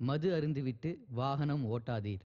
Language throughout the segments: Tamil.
மது அருந்திவிட்டு வாகனம் ஓட்டாதீர்.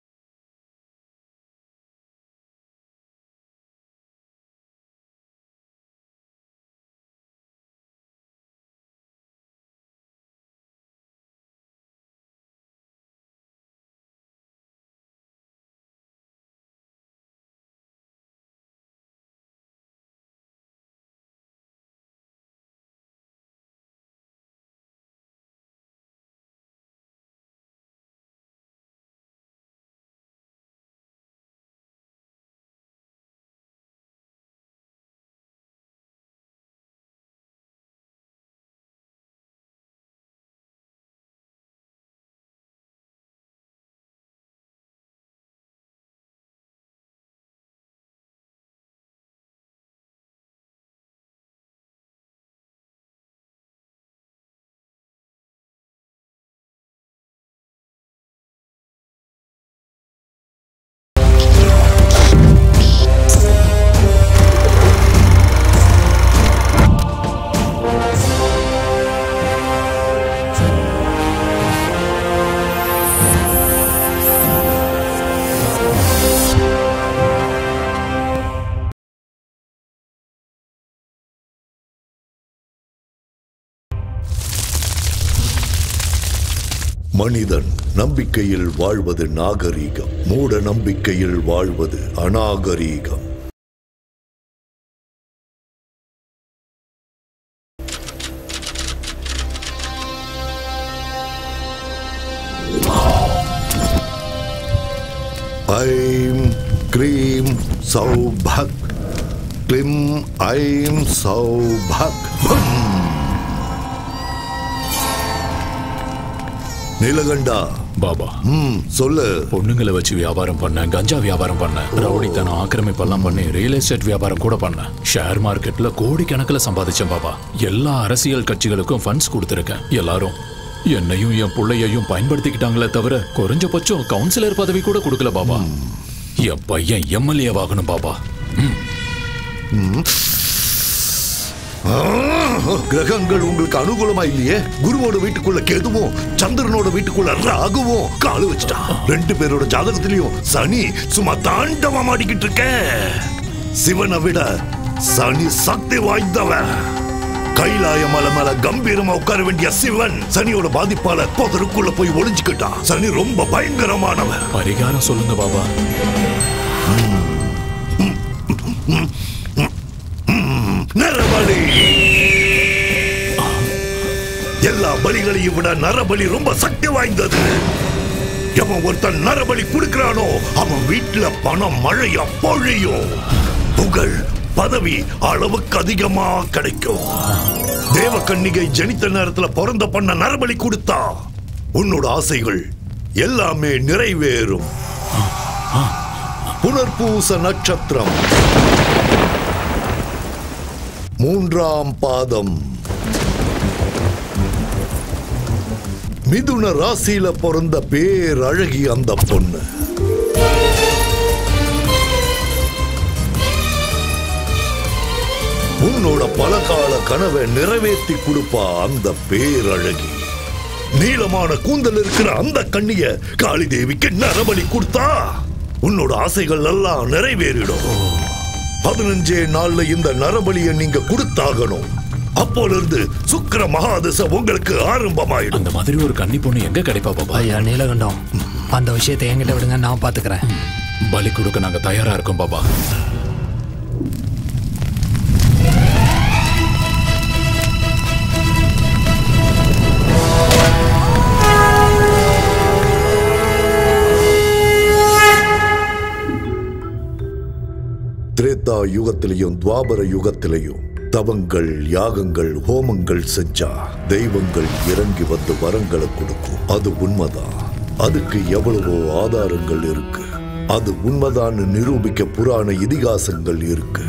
மனிதன் நம்பிக்கையில் வாழ்வது நாகரீகம், மூட நம்பிக்கையில் வாழ்வது அநாகரீகம். ஐம் க்ரீம் சௌபக், க்ளிம் ஐம் சௌபக். நீலகண்டா பாபா, சொல்லு. பொண்ணுங்களை வச்சு வியாபாரம் பண்ண, கஞ்சா வியாபாரம் பண்ண, ரவுடித்தனம் ஆக்கிரமிப்பெல்லாம் பண்ணி ரியல் எஸ்டேட் வியாபாரம் கூட பண்ண, ஷேர் மார்க்கெட்ல கோடிக்கணக்கில் சம்பாதிச்சேன் பாபா. எல்லா அரசியல் கட்சிகளுக்கும் ஃபண்ட்ஸ் கொடுத்துருக்கேன். எல்லாரும் என்னையும் என் பிள்ளையையும் பயன்படுத்திக்கிட்டாங்களே தவிர குறைஞ்சபட்சம் கவுன்சிலர் பதவி கூட கொடுக்கல பாபா. என் பையன் எம்எல்ஏ ஆகணும் பாபா. கிரகங்கள் உங்களுக்கு அனுகூலமா இல்லையே. குருவோட வீட்டுக்குள்ள கேதுவும் சந்திரனோட வீட்டுக்குள்ள ராகுவும் காலு வச்சுட்டா. 2 பேரோட ஜாதகத்திலையும் சனி சும்மா தாண்டவம் ஆடிக்கிட்டு இருக்க. சிவனை விட சனி சக்தி வாய்ந்தவன். கைலாய மலை மேல கம்பீரமா உட்கார வேண்டிய சிவன் சனியோட பாதிப்பால புதருக்குள்ள போய் ஒளிஞ்சுக்கிட்டான். சனி ரொம்ப பயங்கரமானவன். பரிகாரம் சொல்லுங்க பாபா. நரபலி. எல்லா பலிகளையும் விட நரபலி ரொம்ப சக்தி வாய்ந்தது. எவன் ஒருத்தன் நரபலி கொடுக்கிறானோ அவன் வீட்டுல பணம் மழையா பொழியும். புகழ் பதவி அளவுக்கு அதிகமா கிடைக்கும். தேவகன்னிகை ஜனித்த நேரத்துல பிறந்த பண்ண நரபலி கொடுத்தா உன்னோட ஆசைகள் எல்லாமே நிறைவேறும். புனர்பூச நட்சத்திரம் 3ஆம் பாதம். மிதுன ராசியில பிறந்த பேரழகி அந்த பொண்ணு. உன்னோட பலகால கனவை நிறைவேற்றி கொடுப்பா அந்த பேரழகி. நீளமான கூந்தல் இருக்கிற அந்த கண்ணிய காளி தேவிக்கு நரபலி கொடுத்தா உன்னோட ஆசைகள் எல்லாம் நிறைவேறிடும். 15 நாள்ல இந்த நரபலியை நீங்க கொடுத்தாகணும். அப்போல இருந்து சுக்கிர மகாதசை உங்களுக்கு ஆரம்பமாயிடும். அந்த மாதிரி ஒரு கன்னி பொண்ணு எங்க கிடைப்பா பாபா? ஐயா நீலகண்டம், அந்த விஷயத்தை என்கிட்ட விடுங்க, நான் பாத்துக்கிறேன். பலி கொடுக்க நாங்க தயாரா இருக்கோம் பாபா. திரேதா யுகத்திலையும் துவாபர யுகத்திலையும் தவங்கள், யாகங்கள், ஹோமங்கள் செஞ்சா தெய்வங்கள் இறங்கி வந்து வரங்களை கொடுக்கும். அது உண்மைதான். அதுக்கு எவ்வளவோ ஆதாரங்கள் இருக்கு. அது உண்மைதான் நிரூபிக்க புராண இதிகாசங்கள் இருக்கு.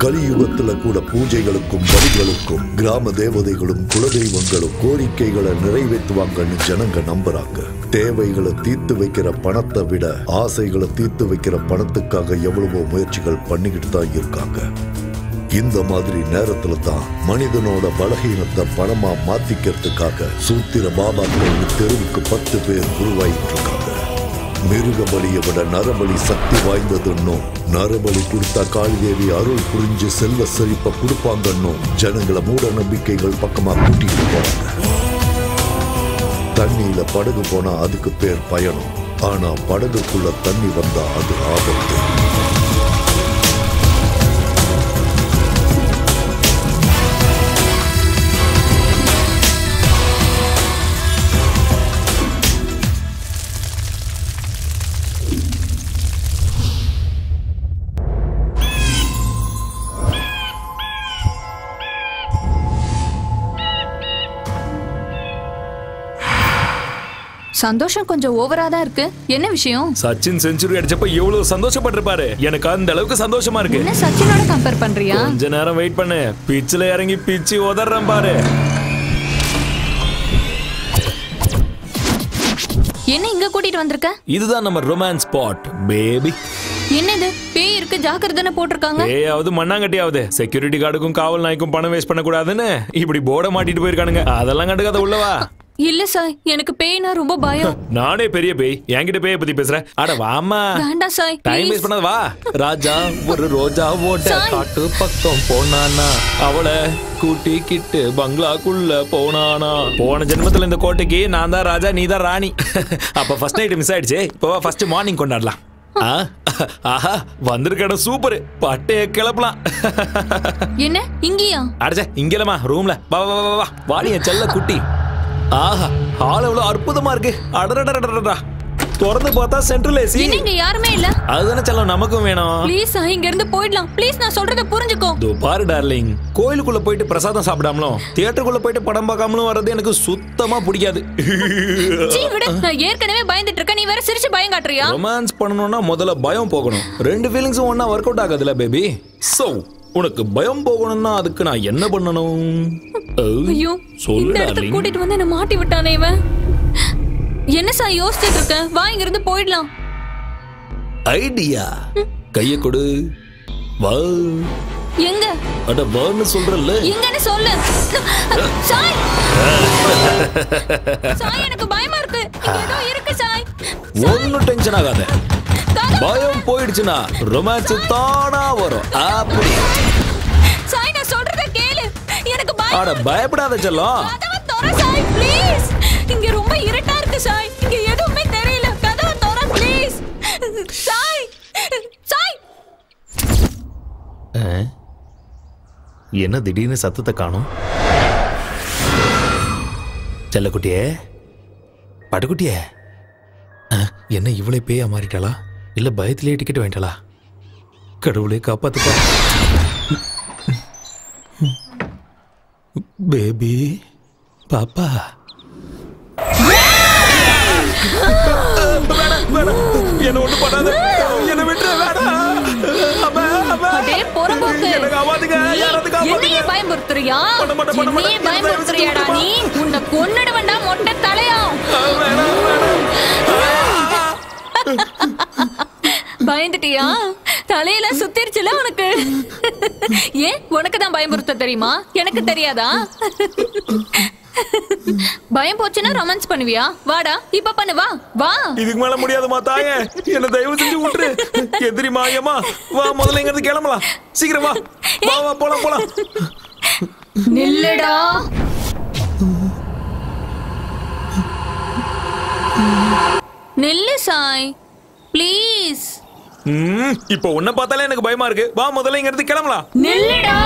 கலியுகத்துல கூட பூஜைகளுக்கும் பலிகளுக்கும் கிராம தேவதைகளும் குலதெய்வங்களும் கோரிக்கைகளை நிறைவேற்றுவாங்கன்னு ஜனங்க நம்புறாங்க. தேவைகளை தீர்த்து வைக்கிற பணத்தை விட ஆசைகளை தீர்த்து வைக்கிற பணத்துக்காக எவ்வளவோ முயற்சிகள் பண்ணிக்கிட்டு தான் இருக்காங்க. இந்த மாதிரி நேரத்துல தான் மனிதனோட பலகீனத்தை பணமா மாத்திக்கிறதுக்காக சூத்திர பாபாக்கள் தெருவுக்கு 10 பேர் உருவாயிட்டு இருக்காங்க. மிருக பலியை விட நரபலி சக்தி வாய்ந்ததுன்னும், நரபலி கொடுத்தா காளிதேவி அருள் புரிஞ்சு செல்வ செழிப்ப கொடுப்பாங்கன்னும் ஜனங்களை மூட நம்பிக்கைகள் பக்கமா கூட்டிட்டு போறாங்க. தண்ணியில படகு போனா அதுக்கு பேர் பயணம், ஆனா படகுக்குள்ள தண்ணி வந்தா அது ஆபத்து. சந்தோஷம் கொஞ்சம் ஓவரா தான் இருக்கு. என்ன விஷயம்? சச்சின் செஞ்சுரி அடிச்சப்ப எவ்வளவு சந்தோஷப்பட்டிருப்பாரு. எனக்கு அந்த அளவுக்கு சந்தோஷமா இருக்கு. என்ன சச்சினோட கம்பேர் பண்றியா? கொஞ்ச நேரம் வெயிட் பண்ணு, பிச்சில இறங்கி பிச்சி உதறேன் பாரு. என்ன இங்க கூட்டிட்டு வந்திருக்க? இதுதான் நம்ம ரொமான்ஸ் ஸ்பாட் பேபி. என்னது பேய் இருக்கு ஜாக்கிரதைன்னு போட்டிருக்காங்க. பேயாவது மண்ணாங்கட்டியாவது செக்யூரிட்டி கார்டுக்கும் காவல் நாய்க்கும் பணம் வேஸ்ட் பண்ண கூடாதுன்னு இப்படி போர்டை மாட்டிட்டு போயிருக்கானுங்க. அதெல்லாம் கண்டுக்காத உள்ளவா. இல்ல சாய், எனக்கு பேய்னா ரொம்ப பயம். நானே பெரிய பேய், என்கிட்ட பேய பத்தி பேசுறேன். அட வாமா. வேண்டாம் சாய், டைம் வேஸ்ட் பண்ணாத வா. ராஜா ஒரு ரோஜா ஓட்ட காட்டு பக்கம் போனானா, அவளை கூட்டிக்கிட்டு பங்களாக்குள்ள போனானா. போன ஜென்மத்துல இந்த கோட்டைக்கு நான் தான் ராஜா, நீ தான் ராணி. அப்ப ஃபர்ஸ்ட் நைட் மிஸ் ஆயிடுச்சு, இப்போ ஃபர்ஸ்ட் மார்னிங் கொண்டாடலாம். ஆஹா வந்திருக்க சூப்பர், பட்டைய கிளப்பலாம். என்ன இங்கயா? அடச்சே இங்கலமா ரூம்ல. வா வா வா வா வாடி என் செல்ல குட்டி. ஆஹா ஹால் எவ்வளவு அற்புதமா இருக்கு. அடடடடடடா திறந்து பார்த்தா சென்ட்ரல் ஏசி. இங்க யாருமே இல்ல. அதுதானே செல்லம் நமக்கும் வேணும். ப்ளீஸ் இங்க இருந்து போய்டலாம். ப்ளீஸ் நான் சொல்றத புரிஞ்சுக்கோ. தோ பாரு டார்லிங், கோயிலுக்குள்ள போயிட்டு பிரசாதம் சாப்பிடாமலும் தியேட்டருக்குள்ள போயிட்டு படம் பார்க்காமலும் வர்றது எனக்கு சுத்தமா பிடிக்காது. ஜீ விடு, நான் ஏற்கனவே பயந்துட்டு இருக்கேன், நீ வேற சிரிச்சு பயம் காட்டுறியா? ரொமான்ஸ் பண்ணனும்னா முதல்ல பயம் போகணும். ரெண்டு ஃபீலிங்ஸும் ஒண்ணா வொர்க் அவுட் ஆகாதுல பேபி. சோ உனக்கு பயம் போகணும்னா அதுக்கு நான் என்ன பண்ணணும்? ஐயோ இந்த இடத்துக்கு கூட்டிட்டு வந்து என்ன மாட்டி விட்டானே இவன். என்ன சார் யோசிச்சுட்டு இருக்க? வா இங்க இருந்து போயிடலாம். ஐடியா கைய கொடு. வா. எங்க? அட வான்னு சொல்றல்ல. எங்கன்னு சொல்லு. சாய் சாய் எனக்கு பயமா இருக்கு. இங்க ஏதோ இருக்கு சாய். ஒன்னும் டென்ஷன் ஆகாத. பயம் போயிடுச்சுனா ரொமான்ஸ் தானா வரும். அப்படி சாய் நான் சொல்றத கேளு. எனக்கு பயம். அட பயப்படாத செல்லம். கதவை தர சாய் ப்ளீஸ். இங்க ரொம்ப இருட்டா இருக்கு சாய். இங்க எதுவுமே தெரியல. கதவை தர ப்ளீஸ். சாய் சாய். என்ன திடீர்னு சத்தத்தை காணோம்? செல்லக்குட்டியே, பட்டுக்குட்டியே, என்ன இவ்வளவு பேயா மாறிட்டாளா? இல்ல பயத்திலேயே டிக்கெட் வாங்கிட்டாளா? கடவுளே காப்பாத்துப்பா. பேபி பாப்பா. என்ன ஒண்ணு பண்ணாத, என்ன விட்டுற வேணாம். அடே பொறம்போக்கு, என்னையே பயமுறுத்துறியா? என்னையே பயமுறுத்துறியாடா நீ? உன்னை கொன்னுடுவேன்டா மொட்டை தலையா. பயந்துட்டியா? தலையில சுத்திருச்சுல உனக்கு. ஏன் உனக்கு தான் பயமுறுத்த தெரியுமா? எனக்கு தெரியாதா? பயம் போச்சுன்னா ரொமான்ஸ் பண்ணுவியா? வாடா இப்ப பண்ணு. வா வா. இதுக்கு மேல முடியாதுமா தாயே, என்ன தயவு செஞ்சு விட்டுரு. எதிரி மாயமா வா, முதல்ல இங்க இருந்து கிளம்பலாம். சீக்கிரம் வா வா வா போலாம் போலாம். நில்லுடா. நில்லு சாய் ப்ளீஸ். இப்போ உன்னை பார்த்தாலே எனக்கு பயமா இருக்கு. வா முதல்ல இங்க இருந்து கிளம்பலாம். நில்லுடா.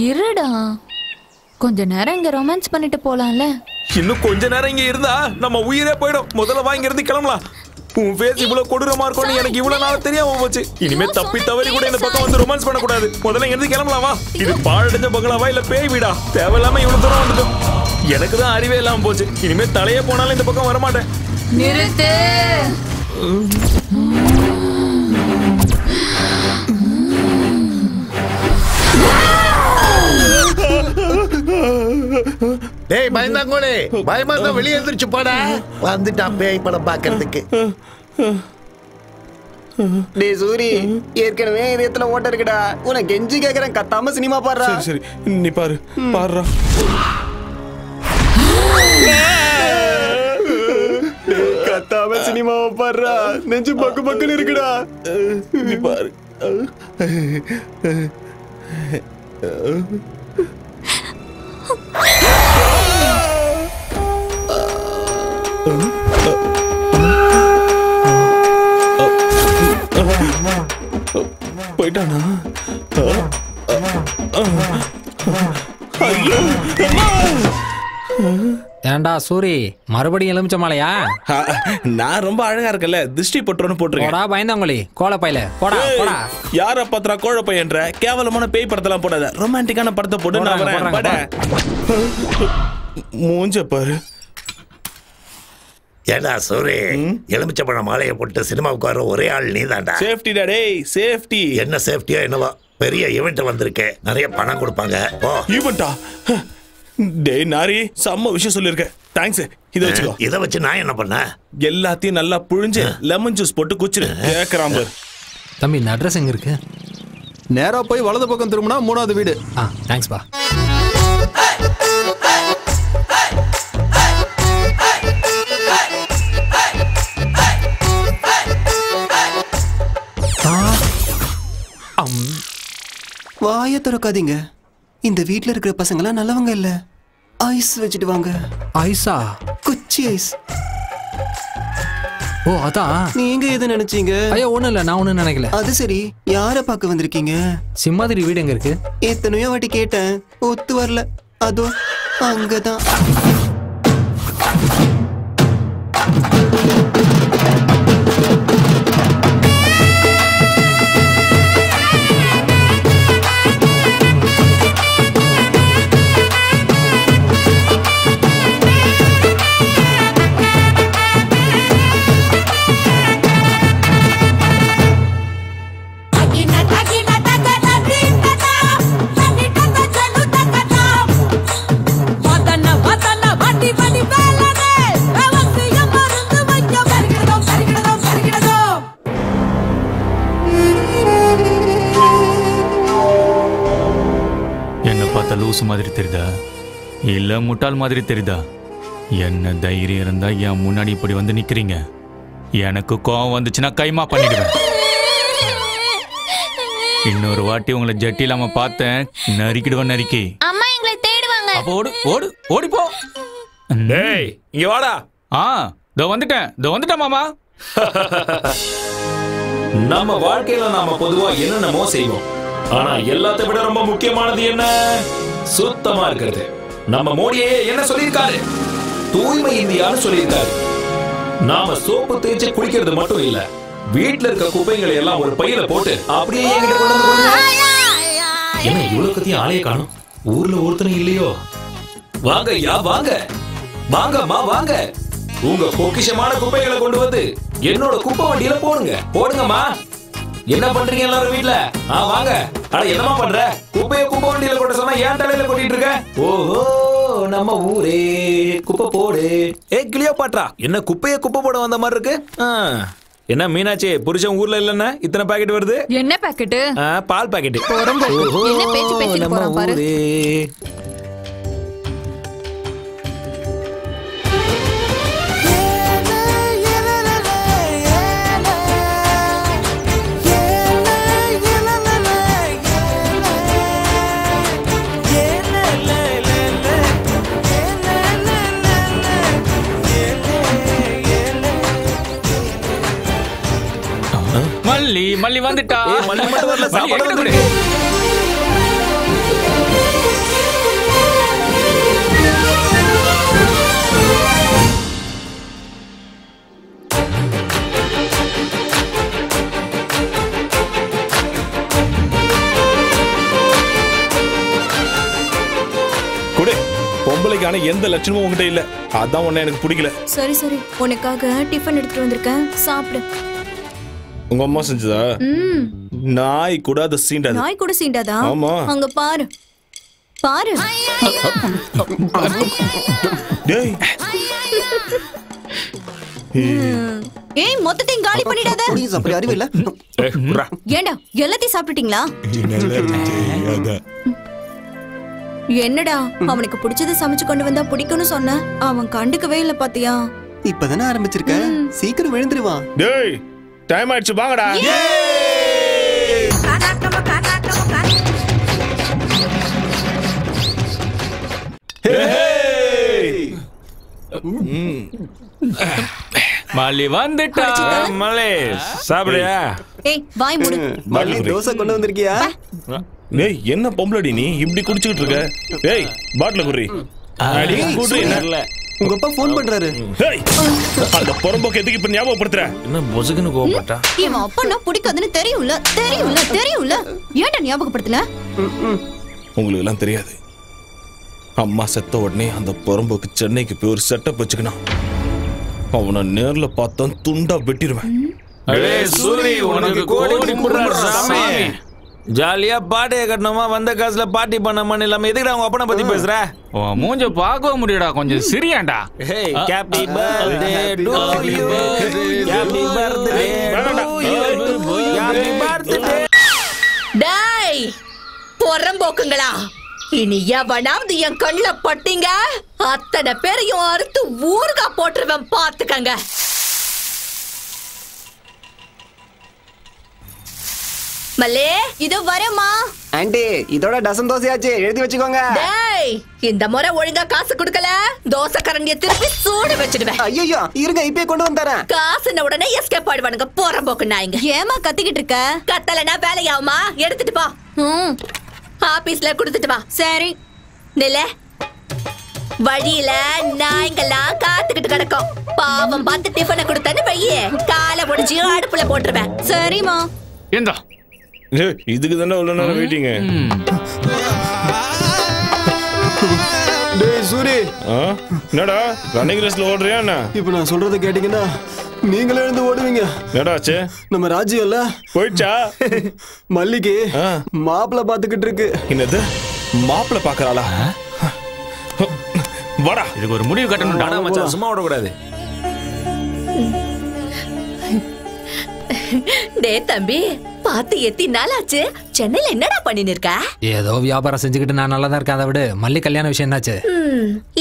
இருடா, கொஞ்ச நேரம் இங்க ரொமான்ஸ் பண்ணிட்டு போலாம்ல. இன்னும் கொஞ்ச நேரம் இங்க இருந்தா நம்ம உயிரே போயிடும். முதல்ல வா இங்க இருந்து கிளம்பலாம். உன் ஃபேஸ் இவ்வளவு கொடூரமா இருக்கும்னு எனக்கு இவ்வளவு நாள் தெரியாம போச்சு. இனிமே தப்பி தவறி கூட இந்த பக்கம் வந்து ரொமான்ஸ் பண்ண கூடாது. முதல்ல இங்க இருந்து கிளம்பலாம் வா. இது பாழடைஞ்ச பங்களாவா இல்ல பேய் வீடா? தேவையில்லாம இவ்வளவு தூரம் வந்துட்டோம். எனக்கு தான் அறிவே இல்லாம போச்சு. இனிமே தலையே போனாலும் இந்த பக்கம் வர மாட்டேன். நிறுத்து. டேய் பயந்தாங்கோலே, பயமா இருந்தா வெளியே எந்திரிச்சு போடா. வந்துட்டான் பேய் படம் பாக்குறதுக்கு. டேய் சூரி, ஏற்கனவே இதயத்துல ஓட்ட இருக்குடா. உனக்கு கெஞ்சி கேக்குறேன், கத்தாம சினிமா பாடுறா. சரி நீ பாடுறா. கத்தாம சினிமாவை பாடுறா. நெஞ்சு பக்கு பக்குன்னு இருக்குடா. நீ பாரு. போயிட்டானா? ஏண்டா சூரி, மறுபடியும் எலுமிச்ச மாலையா? நான் ரொம்ப அழகா இருக்கல, திருஷ்டி பட்டுறோன்னு போட்டுருக்கேன். போடா பயந்தாங்கொழி, கோலப்பையில போடா போடா. யார பாத்திரா கோழ பையன்ற? கேவலமான பேய் படத்தெல்லாம் போடாத, ரொமான்டிக்கான படத்தை போட்டு நான் வரேன். மூஞ்ச பாரு. ஏடா சூரி, எலுமிச்சப்பழ மாலையை போட்டு சினிமாவுக்கு வர ஒரே ஆள் நீதான்டா. சேஃப்டிடா டேய், சேஃப்டி. என்ன சேஃப்டியா என்னவா? பெரிய ஈவெண்ட் வந்திருக்கேன், நிறைய பணம் கொடுப்பாங்க. ஈவெண்டா? டேய் நாரி, செம்ம விஷயம் சொல்லிருக்க. தேங்க்ஸ். இத வச்சுக்கோ. இத வச்சு நான் என்ன பண்ண? எல்லாத்தையும் நல்லா புழிஞ்சு லெமன் ஜூஸ் போட்டு குச்சிரு. கேக்குறான் பாரு. தம்பி இந்த அட்ரஸ் எங்க இருக்கு? நேரா போய் வலது பக்கம் திரும்பினா 3வது வீடு. தேங்க்ஸ் பா. வாய திறக்காதீங்க. இந்த வீட்ல இருக்கிற பசங்களாம் நல்லவங்க இல்ல. ஐஸ் வச்சுட்டு வாங்க. ஐஸா? குச்சி ஐஸ். ஓ அதான். நீங்க எதை நினைச்சீங்க? ஐயோ ஒண்ணும் இல்ல, நான் ஒண்ணும் நினைக்கல. அது சரி, யார பார்க்க வந்திருக்கீங்க? சிம்மாதிரி வீடு எங்க இருக்கு? எத்தனையோ வாட்டி கேட்டேன், ஒத்து வரல. அதோ அங்கதான். லூசு மாதிரி தெரியுதா இல்ல முட்டாள் மாதிரி தெரியுதா? என்ன தைரியம் இருந்தா என் முன்னாடி இப்படி வந்து நிக்கிறீங்க? எனக்கு கோவம் வந்துச்சுன்னா கைமா பண்ணிடுவேன். இன்னொரு வாட்டி உங்களை ஜட்டி இல்லாம பார்த்தேன், நறுக்கிடுவேன் நறுக்கி. அம்மா எங்களை தேடுவாங்க. அப்ப ஓடு ஓடு ஓடி போ. டேய் இங்க வாடா. இதோ வந்துட்டேன் மாமா. நம்ம வாழ்க்கையில நாம பொதுவா என்னென்னமோ செய்வோம். ஆனா எல்லாத்தை விட ரொம்ப முக்கியமானது என்ன? சுத்தமா இருக்கிறது. நம்ம மோடியே என்ன சொல்லியிருக்காரு? தூய்மை இந்தியான்னு சொல்லியிருக்காரு. நாம சோப்பு தேய்ச்சி குளிக்கிறது மட்டும் இல்ல, வீட்டுல இருக்க குப்பைகளை எல்லாம் ஒரு பையில போட்டு அப்படியே என்கிட்ட கொண்டு வந்து கொடுங்க. என்ன இவ்வளவு கத்தியும் ஆளைய காணும்? ஊர்ல ஒருத்தனும் இல்லையோ? வாங்க ஐயா வாங்க, வாங்கம்மா வாங்க. உங்க பொக்கிஷமான குப்பைகளை கொண்டு வந்து என்னோட குப்பை வண்டியில போடுங்கம்மா. என்ன பண்றீங்க எல்லாரும் வீட்ல? வாங்க. அட என்னமா பண்ற? குப்பைய குப்பை வண்டியில கொட்ட சொன்னா ஏன் தலையில கொட்டிட்டு இருக்க? ஓஹோ, நம்ம ஊரே குப்பை போடு. கிளியோபாட்ரா, என்ன குப்பைய குப்பை போட வந்த மாதிரி இருக்கு? என்ன மீனாட்சி, புருஷன் ஊர்ல இல்லன்னா இத்தனை பாக்கெட் வருது? என்ன பாக்கெட்? பால் பாக்கெட். என்ன பேச்சு பேசிட்டு போறான் பாரு. மல்லி வந்துட்டா. மல்லி மட்டும் வரல, சாப்பாடு வந்து. குடு. பொம்பளைக்கான எந்த லட்சணமும் உங்ககிட்ட இல்ல, அதான் உன்னை எனக்கு பிடிக்கல. சரி சரி, உனக்காக டிஃபன் எடுத்துட்டு வந்திருக்கேன், சாப்பிடு. உங்க அம்மா செஞ்சதா? நாய் கூட அது சீண்டாது. நாய் கூட சீண்டாதா? ஆமா. அங்க பாரு பாரு. டேய் ஏய் மொத்தத்தையும் காலி பண்ணிடாத. நீங்க சாப்பிட அறிவு இல்ல. ஏண்டா எல்லாத்தையும் சாப்பிட்டுட்டீங்களா? என்னடா அவனுக்கு பிடிச்சதை சமைச்சு கொண்டு வந்தா பிடிக்கும்னு சொன்ன, அவன் கண்டுக்கவே இல்ல பாத்தியா? இப்பதானே ஆரம்பிச்சிருக்க, சீக்கிரம் விழுந்துருவான். டேய் டைம் ஆயிடுச்சு வாங்கடா. மல்லி வந்துட்டா. மல்லி சாப்பிடுறியா? ஏய் வாய் மூடு. மல்லி தோசை கொண்டு வந்திருக்கியா? டேய் என்ன பொம்பளடி நீ இப்படி குடிச்சிட்டு இருக்க? டேய் பாட்டில குடி. அடி குடி இல்ல. உங்க அப்பா ஃபோன் பண்றாரு. டேய் அந்த பொறம்போக்கு எதுக்கு இப்ப ஞாபகப்படுத்துற? என்ன பொசுக்குன்னு கோவப்பட்டா? இவன் அப்பா பிடிக்காதுன்னு தெரியும்ல. ஏன்டா ஞாபகப்படுத்தல? உங்களுக்கு எல்லாம் தெரியாது. அம்மா செத்த உடனே அந்த பொறம்போக்கு சென்னைக்கு போய் ஒரு செட்டப் வச்சுக்கணும். அவனை நேர்ல பார்த்தா துண்டா வெட்டிடுவேன். ஜாலியா பாட்டியை கட்டணுமா, வந்த காசுல பார்ட்டி பண்ணமான்னு இல்லாம எதுக்கு அவங்க அப்பனை பத்தி பேசுற? மூஞ்ச பார்க்க முடியடா, கொஞ்சம் சிரியாண்டா. Happy birthday to you, happy birthday to you, happy birthday. டேய் பொறம்போக்குங்களா, இனி எவனாவது என் கண்ணுல பட்டீங்க அத்தனை பேரையும் அறுத்து ஊர்கா போட்டுருவேன் பாத்துக்கங்க. மல்லே இது வரமா? ஆண்டி இதோட டசன் தோசையாச்சு, எழுதி வச்சுக்கோங்க. டேய் இந்த முறை ஒழுங்கா காசு கொடுக்கல தோசை கரண்டிய திருப்பி சூடு வச்சிடுவேன். ஐயோ இருங்க, இப்பயே கொண்டு வந்துறேன். காசுன உடனே எஸ்கேப் ஆடுவானுங்க போறம்போக்கு நாய்ங்க. ஏமா கத்திக்கிட்டு இருக்க? கத்தலனா வேலையாவுமா? எடுத்துட்டு போ. ஆபீஸ்ல கொடுத்துட்டு வா. சரி நில வழியில நாய்ங்கெல்லாம் காத்துக்கிட்டு கிடக்கும். பாவம் பார்த்து டிஃபனை கொடுத்தன்னு பையே காலை ஒடிச்சு அடுப்புல போட்டுருவேன். சரிமா. ஏண்டா இதுக்கு தானே உள்ள நேரம் வெயிட்டிங்க. டேய் சூரி, என்னடா ரன்னிங் ரேஸ்ல ஓடுறியா என்ன? இப்போ நான் சொல்றத கேட்டீங்கன்னா நீங்களே எழுந்து ஓடுவீங்க. என்னடாச்சு? நம்ம ராஜ்யம் இல்ல போயிடுச்சா? மல்லிக்கு மாப்பிள்ள பாத்துக்கிட்டு இருக்கு. என்னது மாப்பிள்ள பாக்குறாளா? வாடா இதுக்கு ஒரு முடிவு கட்டணும். மச்சான் சும்மா விடக்கூடாது. டே தம்பி பாத்து எத்தி நாளாச்சு, சென்னையில என்னடா பண்ணின்னு இருக்க? ஏதோ வியாபாரம் செஞ்சுக்கிட்டு நான் நல்லா தான் இருக்கேன். அதை விட மல்லி கல்யாண விஷயம் என்னாச்சு?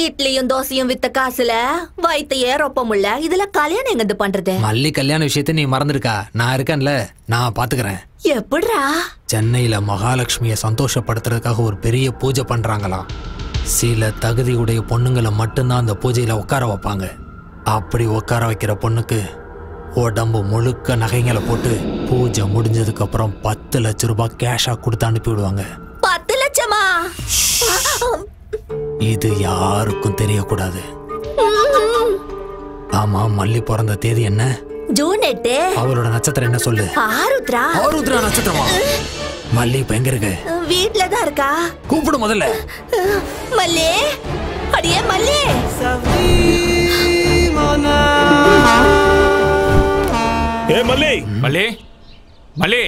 இட்லியும் தோசையும் வித்த காசுல வயித்தையே ரொப்பமுல்ல, இதுல கல்யாணம் எங்க பண்றது? மல்லி கல்யாண விஷயத்தை நீ மறந்துருக்கா? நான் இருக்கேன்ல, நான் பாத்துக்கிறேன். எப்படிரா? சென்னையில மகாலட்சுமியை சந்தோஷப்படுத்துறதுக்காக ஒரு பெரிய பூஜை பண்றாங்களாம். சில தகுதியுடைய பொண்ணுங்களை மட்டும்தான் அந்த பூஜையில உட்கார வைப்பாங்க. அப்படி உட்கார வைக்கிற பொண்ணுக்கு உடம்பு முழுக்க நகைங்களை போட்டு பூஜை முடிஞ்சதுக்கு அப்புறம் 10 லட்சம் ரூபாய் கேஷா கொடுத்து அனுப்பி விடுவாங்க. 10 லட்சமா? இது யாருக்கும் தெரியக்கூடாது. ஆமா, மல்லி பிறந்த தேதி என்ன? ஜூன் 8. அவரோட நட்சத்திரம் என்ன சொல்லு? ஆருத்ரா. ஆருத்ரா நட்சத்திரமா? மல்லி இப்ப எங்க இருக்கு? வீட்ல தான் இருக்கா. கூப்பிடு முதல்ல. மல்லி, அடியே மல்லி. ஏ மல்லி, மல்லி, மல்லி.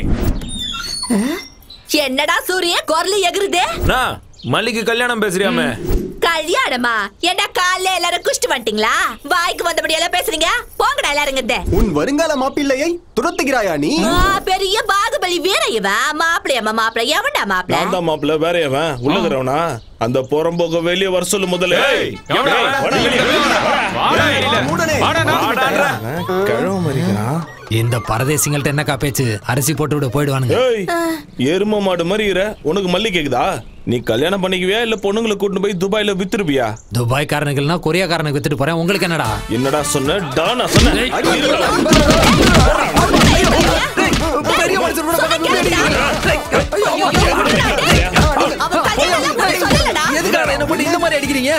என்னடா சூரிய குரல் எகுறுதே? நான் மல்லிக்கு கல்யாணம் பேசுறியாமே? கல்யாணமா? என்ன காலைல எல்லாரும் குஷ்டு வந்துட்டீங்களா? வாய்க்கு வந்தபடி எல்லாம் பேசுறீங்க. போங்கடா எல்லாரும் இங்க. உன் வருங்கால மாப்பிள்ளையை துரத்துகிறாயா நீ? பெரிய பாகுபலி வீர இவன். மாப்பிள்ளையம்மா மாப்பிள்ளை எவன்டா மாப்பிள்ளை? நான் தான் மாப்பிள்ளை, வேற எவன்? உள்ளகிறவனா? அந்த புறம்போக்க வெளியே வர சொல்லு முதல்ல. இந்த பரதேசிங்கள்ட்ட என்னக்கா பேச்சு? அரிசி போட்டு விட போயிடுவானுங்க. எரும மாடு மாதிரி உனக்கு மல்லி கேக்குதா? நீ கல்யாணம் பண்ணிக்குவியா இல்ல பொண்ணுங்களை கூட்டு போய் துபாயில வித்துருப்பியா? துபாய் காரனுக்குன்னா கொரியாக்காரனுக்கு வித்துட்டு போறேன். உங்களுக்கு என்னடா? என்னடா சொன்ன? டானா சொன்ன? இந்த மாதிரி அடிக்கிறீங்க?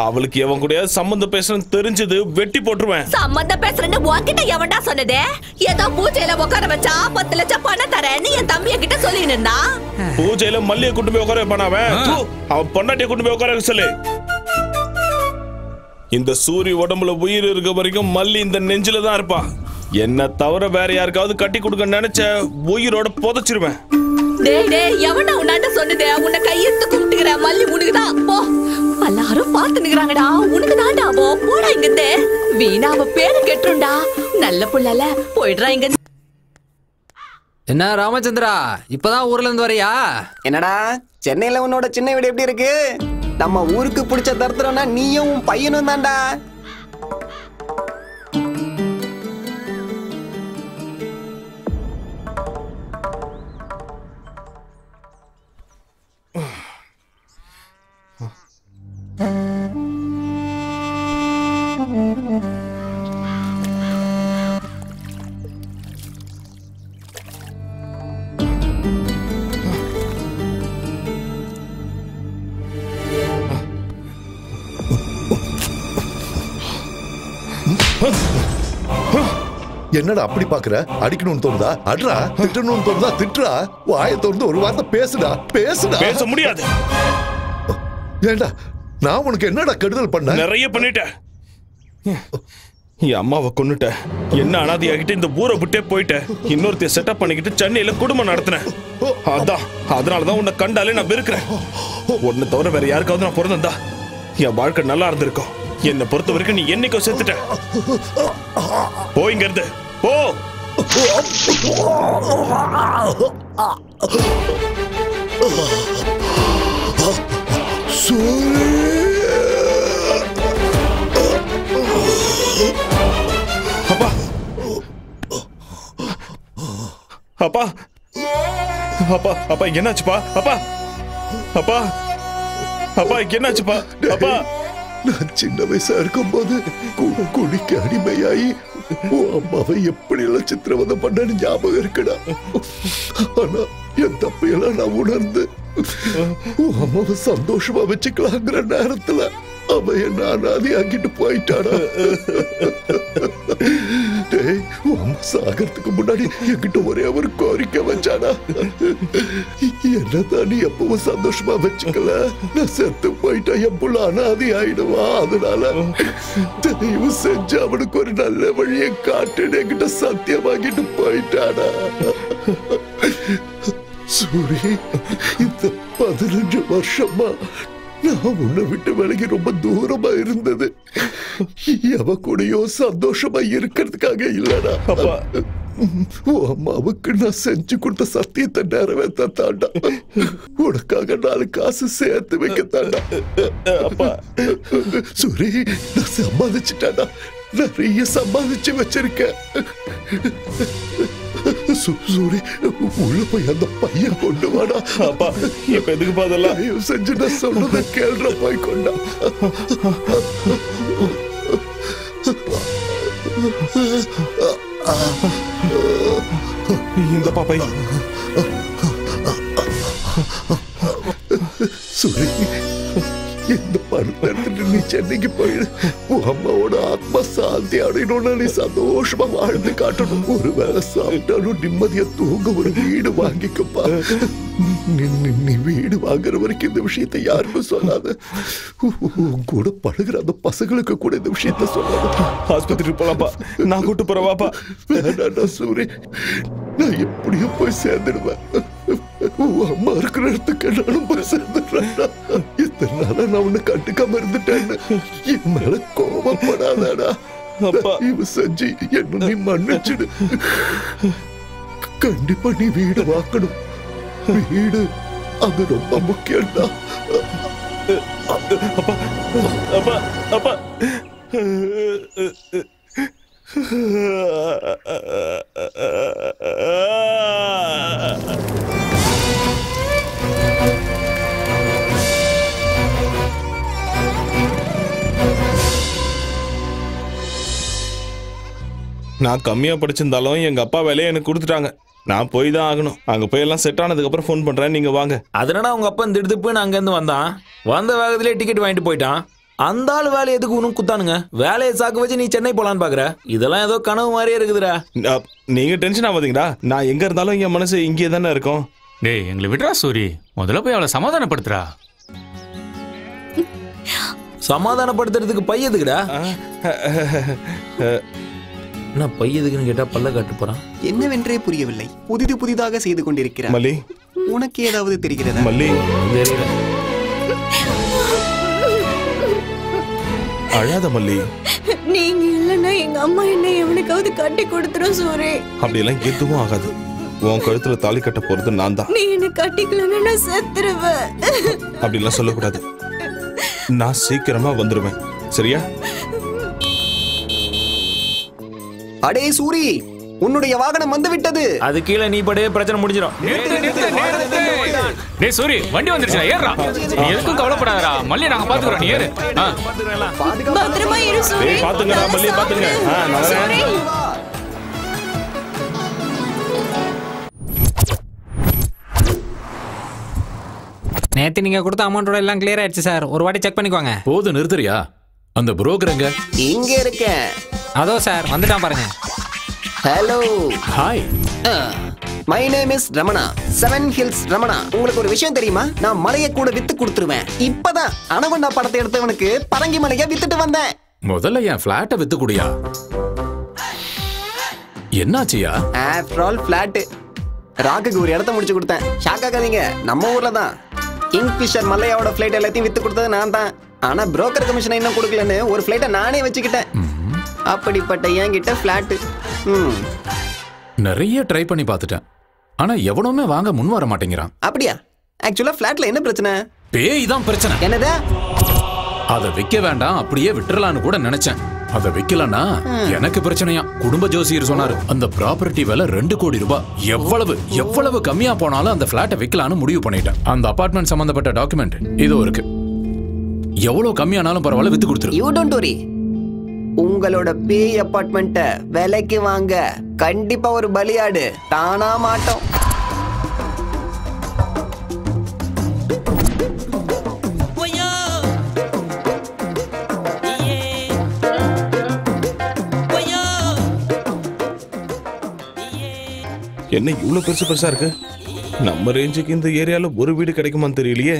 அவளுக்கு எவன் கூட சம்பந்தம் பேசுறேன்னு தெரிஞ்சது வெட்டி போட்டுருவேன். சம்பந்தம் பேசுறேன்னு உன்கிட்ட எவன்டா சொன்னது? ஏதோ பூஜையில உட்கார வச்சா 10 லட்சம் பணம் தரேன்னு என் தம்பிய கிட்ட சொல்லிட்டு இருந்தான். பூஜையில மல்லியை கூட்டு போய் உட்கார வைப்பான் அவன் பொண்டாட்டிய கூட்டு போய் உட்கார சொல்லு. இந்த சூரிய உடம்புல உயிர் இருக்க வரைக்கும் மல்லி இந்த நெஞ்சில தான் இருப்பா. என்ன தவிர வேற யாருக்காவது கட்டி கொடுக்க நினைச்ச உயிரோட புதைச்சிருவேன். டேய் டேய் எவனா உன்னாட்ட சொன்னதே? உன்னை கையெடுத்து கும்பிட்டுக்கிற மல்லி உனக்குதான். போ, எல்லாரும் பார்த்து நிக்கிறாங்கடா. உனக்கு தான்டா. போடா இங்கிருந்து. வீணா அவ பேரு கெட்டுருண்டா. நல்ல புள்ளல போயிடுறா இங்க. என்ன ராமச்சந்திரா, இப்பதான் ஊர்ல இருந்து வரையா? என்னடா சென்னையில உன்னோட சின்ன வீடு எப்படி இருக்கு? நம்ம ஊருக்கு பிடிச்ச தருத்திரம்னா நீயும் உன் பையனும் தான்டா. என்னடா அப்படி பாக்குற? அடிக்கணும்னு தோணுதா அட்ரா, திட்டணும்னு தோணுதா திட்டுறா. வாயை திறந்து ஒரு வார்த்தை பேசுடா. பேச முடியாது. ஏண்டா நான் உனக்கு என்னடா கெடுதல் பண்ண? நிறைய பண்ணிட்டேன். என் அம்மாவை கொன்னுட்ட, என்ன அனாதையாகிட்டு இந்த ஊரை விட்டே போயிட்ட, இன்னொருத்தைய செட்டப் பண்ணிக்கிட்டு சென்னையில குடும்பம் நடத்தினேன். அதனாலதான் உன்னை கண்டாலே நான் வெறுக்கிறேன். உன்னை தவிர வேற யாருக்காவது நான் பிறந்தா என் வாழ்க்கை நல்லா இருந்திருக்கும். என்னை பொறுத்த வரைக்கும் நீ என்னைக்கோ செத்துட்ட. போயிங்க இருந்து போ. அப்பா அப்பா அப்பா அப்பா என்னாச்சுப்பா? அப்பா அப்பா அப்பா என்னாச்சுப்பா? அப்பா நான் சின்ன வயசா இருக்கும் போது குடிக்க அடிமையாயி உன் அம்மாவை எப்படி எல்லாம் சித்திரவதை பண்ணு ஞாபகம் இருக்குடா. ஆனா என் தப்பையெல்லாம் நான் உணர்ந்து உன் அம்மாவை சந்தோஷமா வச்சுக்கலாங்கிற நேரத்துல அவ என்ன அனாதையாக்கிட்டு போயிட்டாடா. உன் அம்மா சாகிறதுக்கு முன்னாடி என்கிட்ட ஒரே ஒரு கோரிக்கை வச்சாடா. என்னதான் நீ எப்பவும் சந்தோஷமா வச்சுக்கல, நான் செத்து போயிட்டா என் புள்ள அனாதை ஆயிடுவா, அதனால தயவு செஞ்சு அவனுக்கு ஒரு நல்ல வழியை காட்டுன்னு என்கிட்ட சத்தியமாக்கிட்டு போயிட்டாடா. சூரி, இந்த 15 வருஷமா நான் உன்னை விட்டு விலகி ரொம்ப தூரமா இருந்தது எவ கூடயோ சந்தோஷமா இருக்கிறதுக்காக இல்லடா. அம்மாவுக்கு நான் செஞ்சு கொடுத்த சத்தியத்தை நிறைவேற்ற தாண்டா. உனக்காக 4 காசு சேர்த்து வைக்க தாண்டா. சூரி, நான் சம்பாதிச்சுட்டாடா, நிறைய சம்பாதிச்சு வச்சிருக்கேன். சூரி, உள்ள போய் அந்த பையன் கொண்டு வாடா. அப்பா இப்ப எதுக்கு பாதெல்லாம் செஞ்சு நான் சொன்னதை கேள்ற போய் கொண்டா. இந்த பாப்பை சூரி, இந்த பணத்தை எடுத்துட்டு நீ சென்னைக்கு போயிடு. உன் அம்மாவோட ஆத்மா சாந்தி அடையணும்னா நீ சந்தோஷமா வாழ்ந்து காட்டணும். ஒரு வேலை சாப்பிட்டாலும் நிம்மதியா தூங்க ஒரு வீடு வாங்கிக்கப்பா. நீ வீடு வாங்குற வரைக்கும் இந்த விஷயத்தை யாருக்கும் சொல்லாத. கூட பழகுற அந்த பசங்களுக்கு கூட இந்த விஷயத்த சொல்லாத. ஆஸ்பத்திரிக்கு போலாப்பா, நான் கூட்டு போறவாப்பா. வேண்டாண்டா சூரி, நான் எப்படியும் போய் சேர்ந்துடுவேன். அம்மா இருக்கிற இடத்துக்கு நானும் போய் சேர்ந்துடுறேன். இத்தனை நாளா நான் உன்னை கண்டுக்காம இருந்துட்டேன்னு என் மேல கோபப்படாதாடா. இவ செஞ்சு என்ன நீ மன்னிச்சிடு. கண்டிப்பா நீ வீடு வாக்கணும். வீடு அது ரொம்ப முக்கியம்டா. அப்பா அப்பா அப்பா நான் கம்மியா படிச்சிருந்தாலும் எங்க அப்பா வேலையை எனக்கு கொடுத்துட்டாங்க. நான் போய் தான் ஆகணும். அங்க போய் எல்லாம் செட் ஆனதுக்கு அப்புறம் ஃபோன் பண்றேன், நீங்க வாங்க. அதனால உங்க அப்பா இந்த போய் அங்க இருந்து வந்தான். வந்த வேகத்திலே டிக்கெட் வாங்கிட்டு போயிட்டான். அந்த ஆள் வேலை எதுக்கு உனக்கு குத்தானுங்க? வேலையை சாக்கு வச்சு நீ சென்னை போலான்னு பாக்குற? இதெல்லாம் ஏதோ கனவு மாதிரியே இருக்குதுடா. நீங்க டென்ஷன் ஆகாதீங்கடா. நான் எங்க இருந்தாலும் என் மனசு இங்கே தானே இருக்கும். டேய், எங்களை விடுறா சூரி. முதல்ல போய் அவளை சமாதானப்படுத்துறா. சமாதானப்படுத்துறதுக்கு பையதுக்குடா. நான் பையதுக்குன்னு கேட்டா பல்ல காட்டு போறான். என்னவென்றே புரியவில்லை. புதிதாக செய்து கொண்டிருக்கிறார். மல்லி, உனக்கு ஏதாவது தெரிகிறதா? மல்லி தெரியல. அழாத மல்லி. நீங்க இல்லைன்னா எங்க அம்மா என்ன எவனுக்காவது கட்டி கொடுத்துரும் சூரி. அப்படியெல்லாம் எதுவும் ஆகாது. உன் கழுத்துல தாலி கட்ட போறது நான் தான். நீ என்ன கட்டிக்கலன்னா நான் செத்துருவேன். அப்படிலாம் சொல்லக்கூடாது. நான் சீக்கிரமா வந்துருவேன், சரியா? அடே சூரி, உன்னுடைய வாகனம் வந்து விட்டது. அது கீழே நீ படே பிரச்சனை முடிஞ்சிடும். டேய் சூரி, வண்டி வந்துருச்சு, ஏறுடா. நீ எதுக்கும் கவலைப்படாதடா, மல்லி நாங்க பாத்துக்கறோம், நீ ஏறு. பத்திரமா இரு சூரி. டேய் பாத்துங்கடா மல்லி, பாத்துங்க. நல்லா. நேத்து நீங்க கொடுத்த அமௌண்டோட எல்லாம் கிளியர் ஆயிடுச்சு சார். ஒரு வாட்டி செக் பண்ணிக்கோங்க. போது நிறுத்துறியா? அந்த புரோக்கர் எங்க? இங்க இருக்கேன். அதோ சார் வந்துட்டான் பாருங்க. Hello. Hi. My name is Ramana, 7 hills Ramana. உங்களுக்கு ஒரு விஷயம் தெரியுமா? நான் மலையை கூட வித்து கொடுத்துருவேன். இப்பதான் அனகொண்டா படத்தை எடுத்தவனுக்கு பரங்கி மலையை வித்துட்டு வந்தேன். முதல்ல என் பிளாட்டை வித்து குடியா? என்னாச்சியா? After all flat. ராக்குக்கு ஒரு இடத்த முடிச்சு கொடுத்தேன். ஷாக் ஆகாதீங்க, நம்ம ஊர்ல தான். கிங்ஃபிஷர் மல்லையாவோட ஃபிளைட் எல்லாத்தையும் வித்து கொடுத்தது நான் தான். ஆனா புரோக்கர் கமிஷனை இன்னும் கொடுக்கலன்னு ஒரு ஃபிளைட்டை நானே வச்சுக்கிட்டேன். அப்படிப்பட்ட என்கிட்ட பிளாட். நிறைய ட்ரை பண்ணி பார்த்துட்டேன், ஆனா எவனுமே வாங்க முன் வர மாட்டேங்கிறான். அப்படியா? ஆக்சுவலா பிளாட்ல என்ன பிரச்சனை? பேய் தான் பிரச்சனை. என்னது? அதை விற்க வேண்டாம், அப்படியே விட்டுறலான்னு கூட நினைச்சேன். அதை விக்கலன்னா எனக்கு பிரச்சனையா. குடும்ப ஜோசியர் சொன்னாரு, அந்த ப்ராப்பர்ட்டி விலை 2 கோடி ரூபாய். எவ்வளவு கம்மியா போனாலும் அந்த பிளாட்டை விக்கலான்னு முடிவு பண்ணிட்டேன். அந்த அபார்ட்மெண்ட் சம்பந்தப்பட்ட டாக்குமெண்ட் இதோ இருக்கு. எவ்வளவு கம்மியானாலும் பரவாயில்ல, வித்து கொடுத்துரு. You don't worry. உங்களோட பேய் அபார்ட்மெண்ட்டை விலைக்கு வாங்க கண்டிப்பா ஒரு பலியாடு தானா மாட்டோம். என்ன இவ்வளவு பெருசு பெருசா இருக்கு? நம்ம ரேஞ்சுக்கு இந்த ஏரியால ஒரு வீடு கிடைக்குமான்னு தெரியலையே.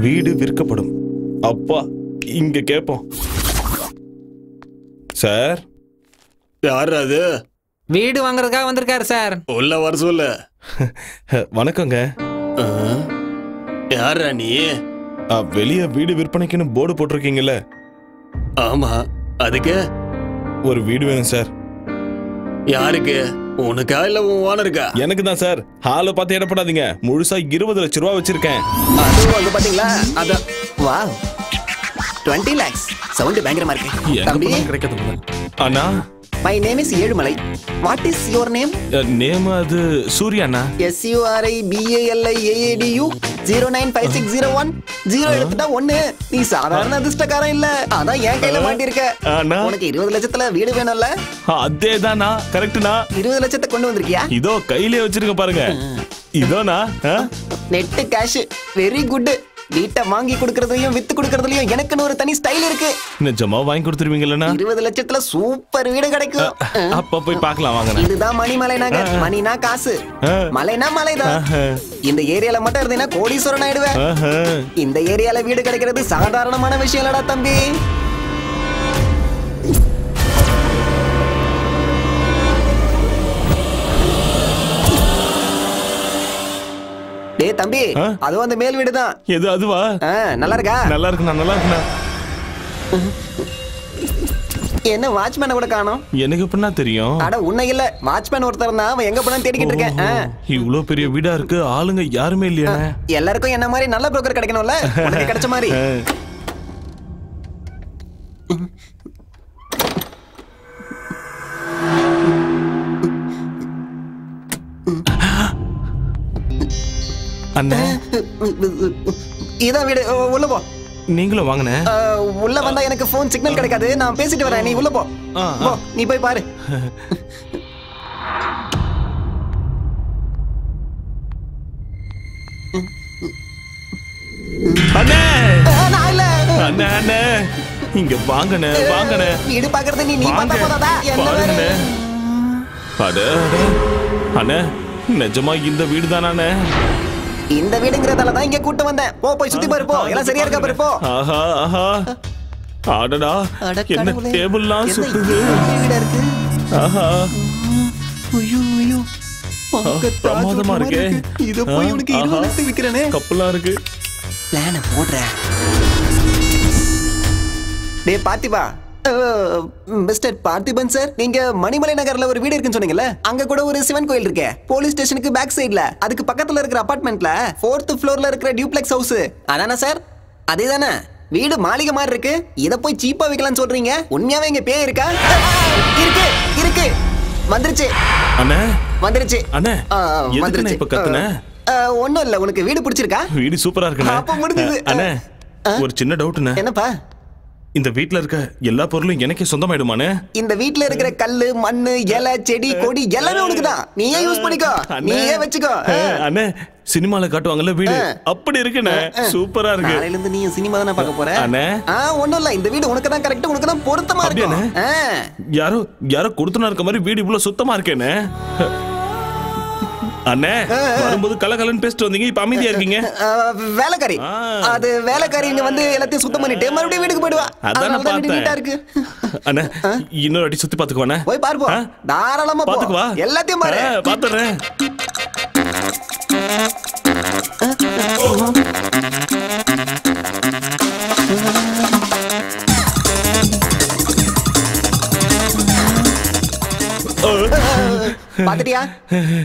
வீடு விற்கப்படும். அப்பா இங்க கேப்போம். சார், யார் அது? வீடு வாங்குறதுக்காக வந்திருக்காரு சார். உள்ள வர சொல்லு. வணக்கங்க. யாரா நீ? வெளியே வீடு விற்பனைக்குன்னு போர்டு போட்டிருக்கீங்கல்ல? ஆமா. அதுக்கு ஒரு வீடு வேணும் சார். யாருக்கு? உனக்கா இல்ல உன் ஓனருக்கா? எனக்கு தான் சார். ஹால பார்த்து இடப்படாதீங்க. முழுசா 20 லட்சம் ரூபாய் வச்சிருக்கேன். அதுவும் வந்து பாத்தீங்களா? அத வாவ் 20 lakhs. சவுண்ட் பயங்கரமா இருக்கு. தம்பி கிடைக்காது. அண்ணா, my name is Ezhumalai. What is your name? Name அது சூர்யா அண்ணா. SURIBALIAADU 095601 0 எடுத்துட்டா 1. நீ சாதாரண அதிர்ஷ்டக்காரன் இல்ல. அதான் என் கையில மாட்டிருக்க. உனக்கு 20 லட்சத்துல வீடு வேணும்ல? அதேதானா? கரெக்ட்னா? 20 லட்சத்தை கொண்டு வந்திருக்கியா? இதோ கையிலே வச்சிருக்க பாருங்க. இதோனா நெட் கேஷ். Very good. வீட்டை வாங்கி கொடுக்கறதுலயும் வித்து கொடுக்கறதுலயும் எனக்குன்னு ஒரு தனி ஸ்டைல் இருக்கு. நிஜமா வாங்கி கொடுத்துருவீங்களா? 20 லட்சத்துல சூப்பர் வீடு கிடைக்கும். அப்ப போய் பார்க்கலாம் வாங்க. இதுதான் மணிமலை நகர். மணினா காசு, மலைனா மலைதான். இந்த ஏரியால மட்டும் இருந்தீங்கன்னா கோடீஸ்வரன் ஆயிடுவேன். இந்த ஏரியால வீடு கிடைக்கிறது சாதாரணமான விஷயம் இல்லடா தம்பி. டே தம்பி, அது அந்த மேல் வீடு தான். எது அதுவா? நல்லா இருக்கா? நல்லா இருக்குண்ணா, நல்லா இருக்குண்ணா. என்ன வாட்ச்மேனை கூட காணோம்? எனக்கு எப்படின்னா தெரியும்? அட உன்னை இல்ல, வாட்ச்மேன் ஒருத்தர் தான். அவன் எங்க போனான்னு தேடிக்கிட்டு இருக்கேன். இவ்வளவு பெரிய வீடா இருக்கு, ஆளுங்க யாருமே இல்லையா? எல்லாருக்கும் என்ன மாதிரி நல்ல புரோக்கர் கிடைக்கணும்ல, உனக்கு கிடைச்ச மாதிரி. அண்ணே, இதான் வீடு. உள்ள போ. நீங்களும் வாங்கண்ணே. உள்ள வந்தா எனக்கு போன் சிக்னல் கிடைக்காது. நான் பேசிட்டு வரேன், நீ உள்ள போ. நீ போய் பாரு. அண்ணே, நான் இல்ல. அண்ணே, அண்ணே, இங்க வாங்கண்ணே, வாங்கண்ணே. வீடு பாக்குறது நீ பார்த்தா போதாதா? பாருங்கண்ணே. அட அண்ணே, நிஜமா இந்த வீடு தானே? இந்த வீடுங்கிறதால தான் இங்க கூட்டு வந்தேன். போய் சுத்தி பாரு, போ. எல்லாம் சரியா இருக்கா பாரு, போ. ஆஹா ஆஹா, அடடா, என்ன டேபிள்லாம் சுத்துது. ஆஹா, ஐயோ ஐயோ பிரமாதமா இருக்கே. இத போய் உனக்கு 20 லட்சத்துக்கு விக்கிறனே. கப்பலா இருக்கு. பிளான போடுறேன். டேய் பார்த்திபா, மிஸ்டர் பார்த்திபன் சார், நீங்க மணிமலை நகர்ல ஒரு வீடு இருக்குன்னு சொன்னீங்கல்ல, அங்க கூட ஒரு சிவன் கோயில் இருக்கு. போலீஸ் ஸ்டேஷனுக்கு பேக் சைடுல, அதுக்கு பக்கத்துல இருக்கிற அபார்ட்மெண்ட்ல 4th ஃப்ளோர்ல இருக்கிற டியூப்ளெக்ஸ் ஹவுஸ் அதானே சார்? அதேதானே? வீடு மாளிகை மாதிரி இருக்கு. இத போய் சீப்பா விக்கலாம்னு சொல்றீங்க? உண்மையாவே இங்க பேய் இருக்கா? இருக்கு இருக்கு. வந்துருச்சு அண்ணே. வந்துருச்சு அண்ணே. வந்துருச்சு. இப்ப கத்துன ஒண்ணும் இல்ல. உனக்கு வீடு பிடிச்சிருக்கா? வீடு சூப்பரா இருக்குண்ணே. அப்ப முடிஞ்சது. அண்ணே ஒரு சின்ன டவுட்ண்ணே. என்னப்பா? இந்த வீட்ல இருக்க எல்லா பொருளும் எனக்கே சொந்தமாயிடுமானே? இந்த வீட்ல இருக்கிற கல்லு, மண்ணு, இலை, செடி, கொடி எல்லாமே உனக்கு தான். நீயே யூஸ் பண்ணிக்கோ, நீயே வச்சுக்கோ. அண்ணே சினிமால காட்டுவாங்கல்ல வீடு, அப்படி இருக்குண்ணே. சூப்பரா இருக்கு. நாளையில இருந்து நீ சினிமா தானே பார்க்க போற? அண்ணே ஒண்ணும் இல்ல. இந்த வீடு உனக்கு தான் கரெக்ட், உனக்கு தான் பொருத்தமா இருக்கு. யாரோ கொடுத்தனா இருக்க மாதிரி வீடு இவ்வளவு சுத்தமா இருக்கேனே. அண்ணே வரும்போது கலகலன்னு பேசிட்டு வந்தீங்க, இப்ப அமைதியா இருக்கீங்க. வேலைக்காரி, அது வேலைக்காரி இங்க வந்து எல்லாத்தையும் சுத்தம் பண்ணிட்டு மறுபடியும் வீட்டுக்கு போயிடுவா. அதான் பார்த்தேன். இருக்கு. அண்ணே இன்னொரு அடி சுத்தி பாத்துக்குவானே. போய் பாருப்போம். தாராளமா பாத்துக்குவா. எல்லாத்தையும் பாரு. பாத்துறேன். பாத்துட்டியா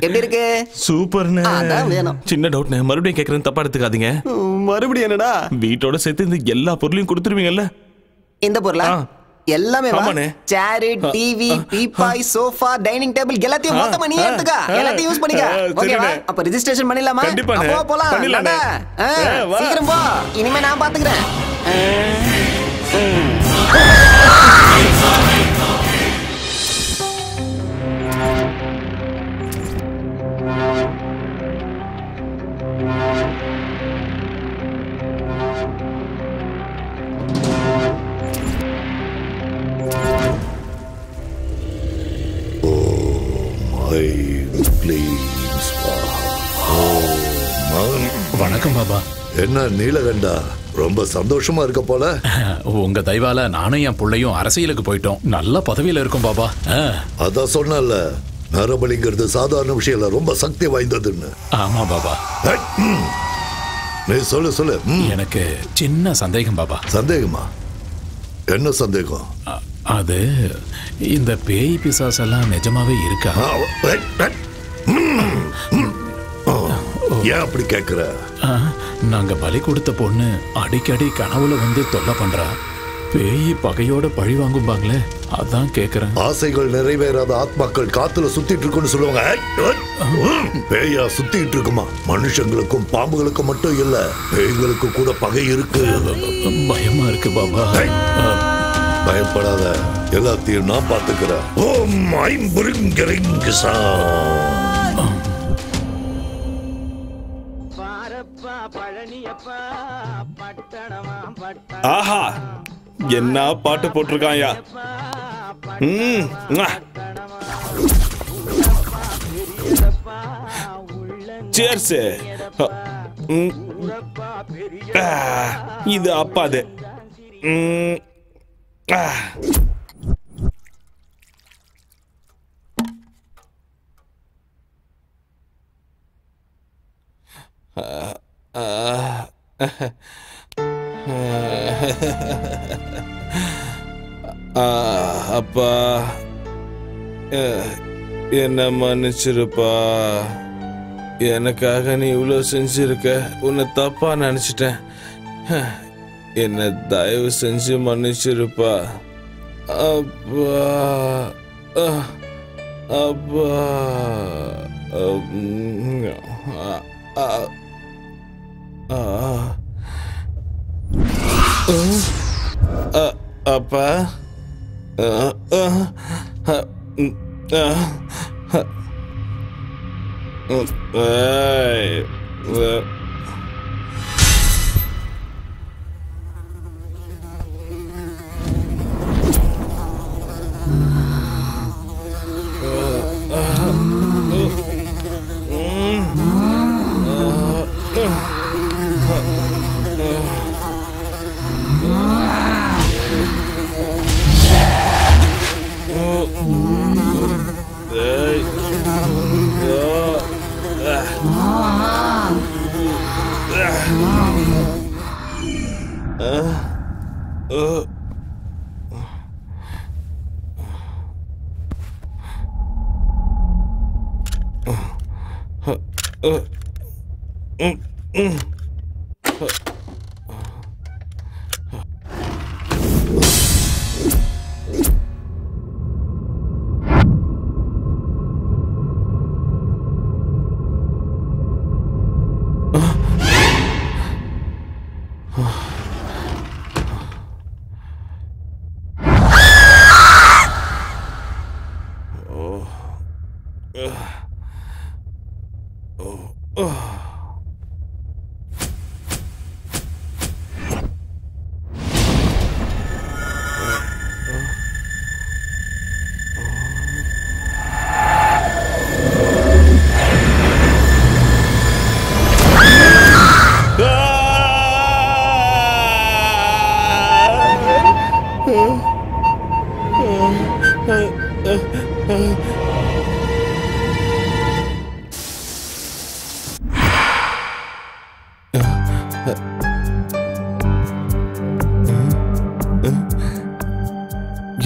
எப்படி இருக்கு? சூப்பர்ண்ணே. அதான் வேணும். சின்ன டவுட்ண்ணே, மறுபடியும் கேக்குறேன், தப்பா எடுத்துக்காதீங்க. மறுபடியும் என்னடா? வீட்டோட சேர்த்து இந்த எல்லா பொருளையும் கொடுத்துருவீங்கல்ல? இந்த பொருளா? எல்லாமே chair, TV, teapoy, sofa, dining table எல்லாத்தையும் மொத்தமா நீ எடுத்துக்க. எல்லாத்தையும் யூஸ் பண்ணிக்க. ஓகேவா? அப்ப ரெஜிஸ்ட்ரேஷன் பண்ணிடலாமா? அப்போ போலாம். சீக்கிரம் போ, இனிமே நான் பாத்துக்கிறேன். வணக்கம் பாபா. என்ன நீலகண்டா, ரொம்ப சந்தோஷமா இருக்க போல. உங்க தயவால நானும் என் பிள்ளையும் அரசியலுக்கு போயிட்டோம். நல்ல பதவியில இருக்கும் பாபா. அதான் சொன்னல, நரபலிங்கிறது சாதாரண விஷயம் இல்ல, ரொம்ப சக்தி வாய்ந்ததுன்னு. ஆமா பாபா. நீ சொல்லு. எனக்கு சின்ன சந்தேகம் பாபா. சந்தேகமா? என்ன சந்தேகம்? அது இந்த பேய் பிசாசெல்லாம் நிஜமாவே இருக்கா? ஏன் அப்படி கேக்குற? நாங்க பலி கொடுத்த பொண்ணு அடிக்கடி கனவுல வந்து தொல்லை பண்றா. பேய் பகையோட பழி வாங்கும்பாங்களே, அதான் கேக்குறேன். ஆசைகள் நிறைவேறாத ஆத்மாக்கள் காத்துல சுத்திட்டு இருக்குன்னு சொல்லுவாங்க. பேயா சுத்திட்டு இருக்குமா? மனுஷங்களுக்கும் பாம்புகளுக்கும் மட்டும் இல்ல, பேய்களுக்கு கூட பகை இருக்கு. பயமா இருக்கு பாபா. பயப்படாத, எல்லாத்தையும் நான் பாத்துக்கிறேன். ஓம் ஐம்புரிங்கரிங்கசா. ஆஹா, என்ன பாட்டு போட்டிருக்காயா. சேர்ஸ். இது அப்பாது. அப்பா என்ன மன்னிச்சிருப்பா. எனக்காக நீ இவ்வளோ செஞ்சிருக்க. உன்னை தப்பா நினைச்சிட்டேன். என்ன தயவு செஞ்சு மன்னிச்சிருப்பா. அப்பா அப்பா அப்பா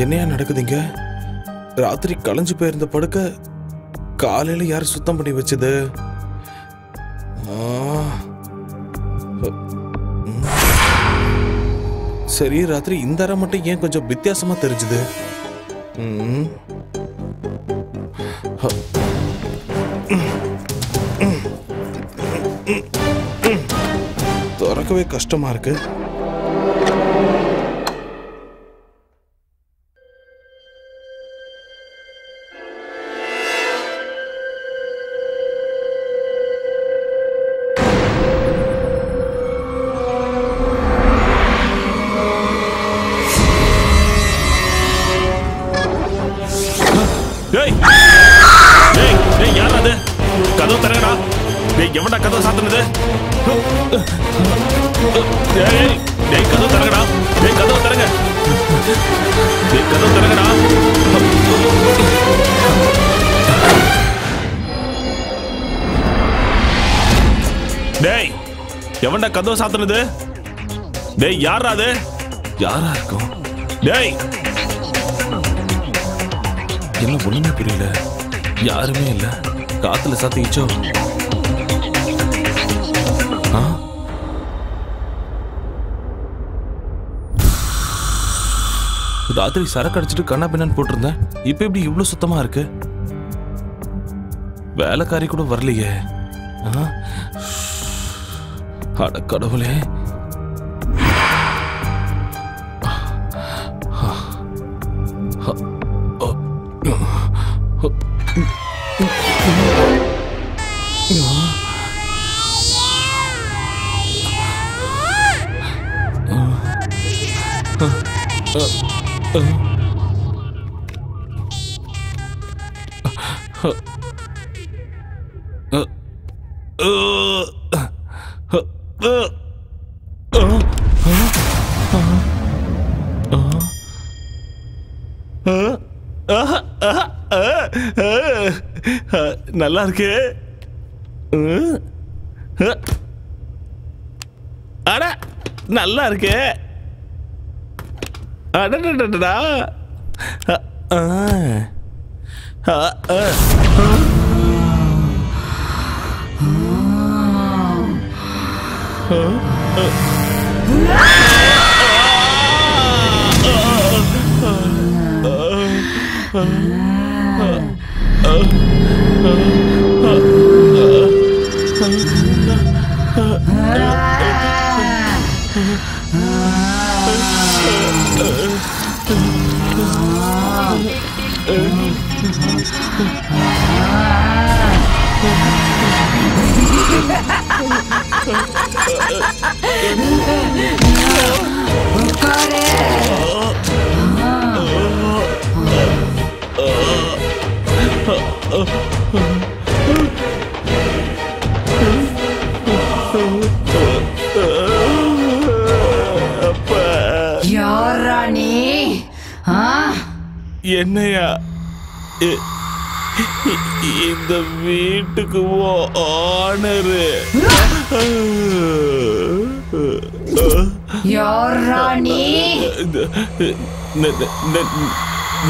என்னையா நடக்குதுங்க? ராத்திரி களைஞ்சு போயிருந்த படுக்க காலையில யார் சுத்தம் பண்ணி வச்சது? சரி, ராத்திரி இந்த அறை மட்டும் ஏன் கொஞ்சம் வித்தியாசமா தெரிஞ்சுது? திறக்கவே கஷ்டமா இருக்கு. எவன்டா கதவை சாத்துனது? கதவு திறங்கடா. கதவு திறங்க. கதவு திறங்கடா. டேய், எவன்டா கதவை சாத்துனது? டேய், யாரா அது? யாரா இருக்கும்? டேய், என்ன ஒண்ணுமே புரியல. யாருமே இல்ல. காத்துல சாத்திச்சோ. ராத்திரி சரக்கு அடிச்சுட்டு கண்ணா பின்னான்னு போட்டிருந்தேன். இப்ப எப்படி இவ்வளவு சுத்தமா இருக்கு? வேலைக்காரி கூட வரலையே. அட கடவுளே. நல்லா இருக்கு. அட நல்லா இருக்கு. அடடடடா. என்னையா இந்த வீட்டுக்கு ஓனரு?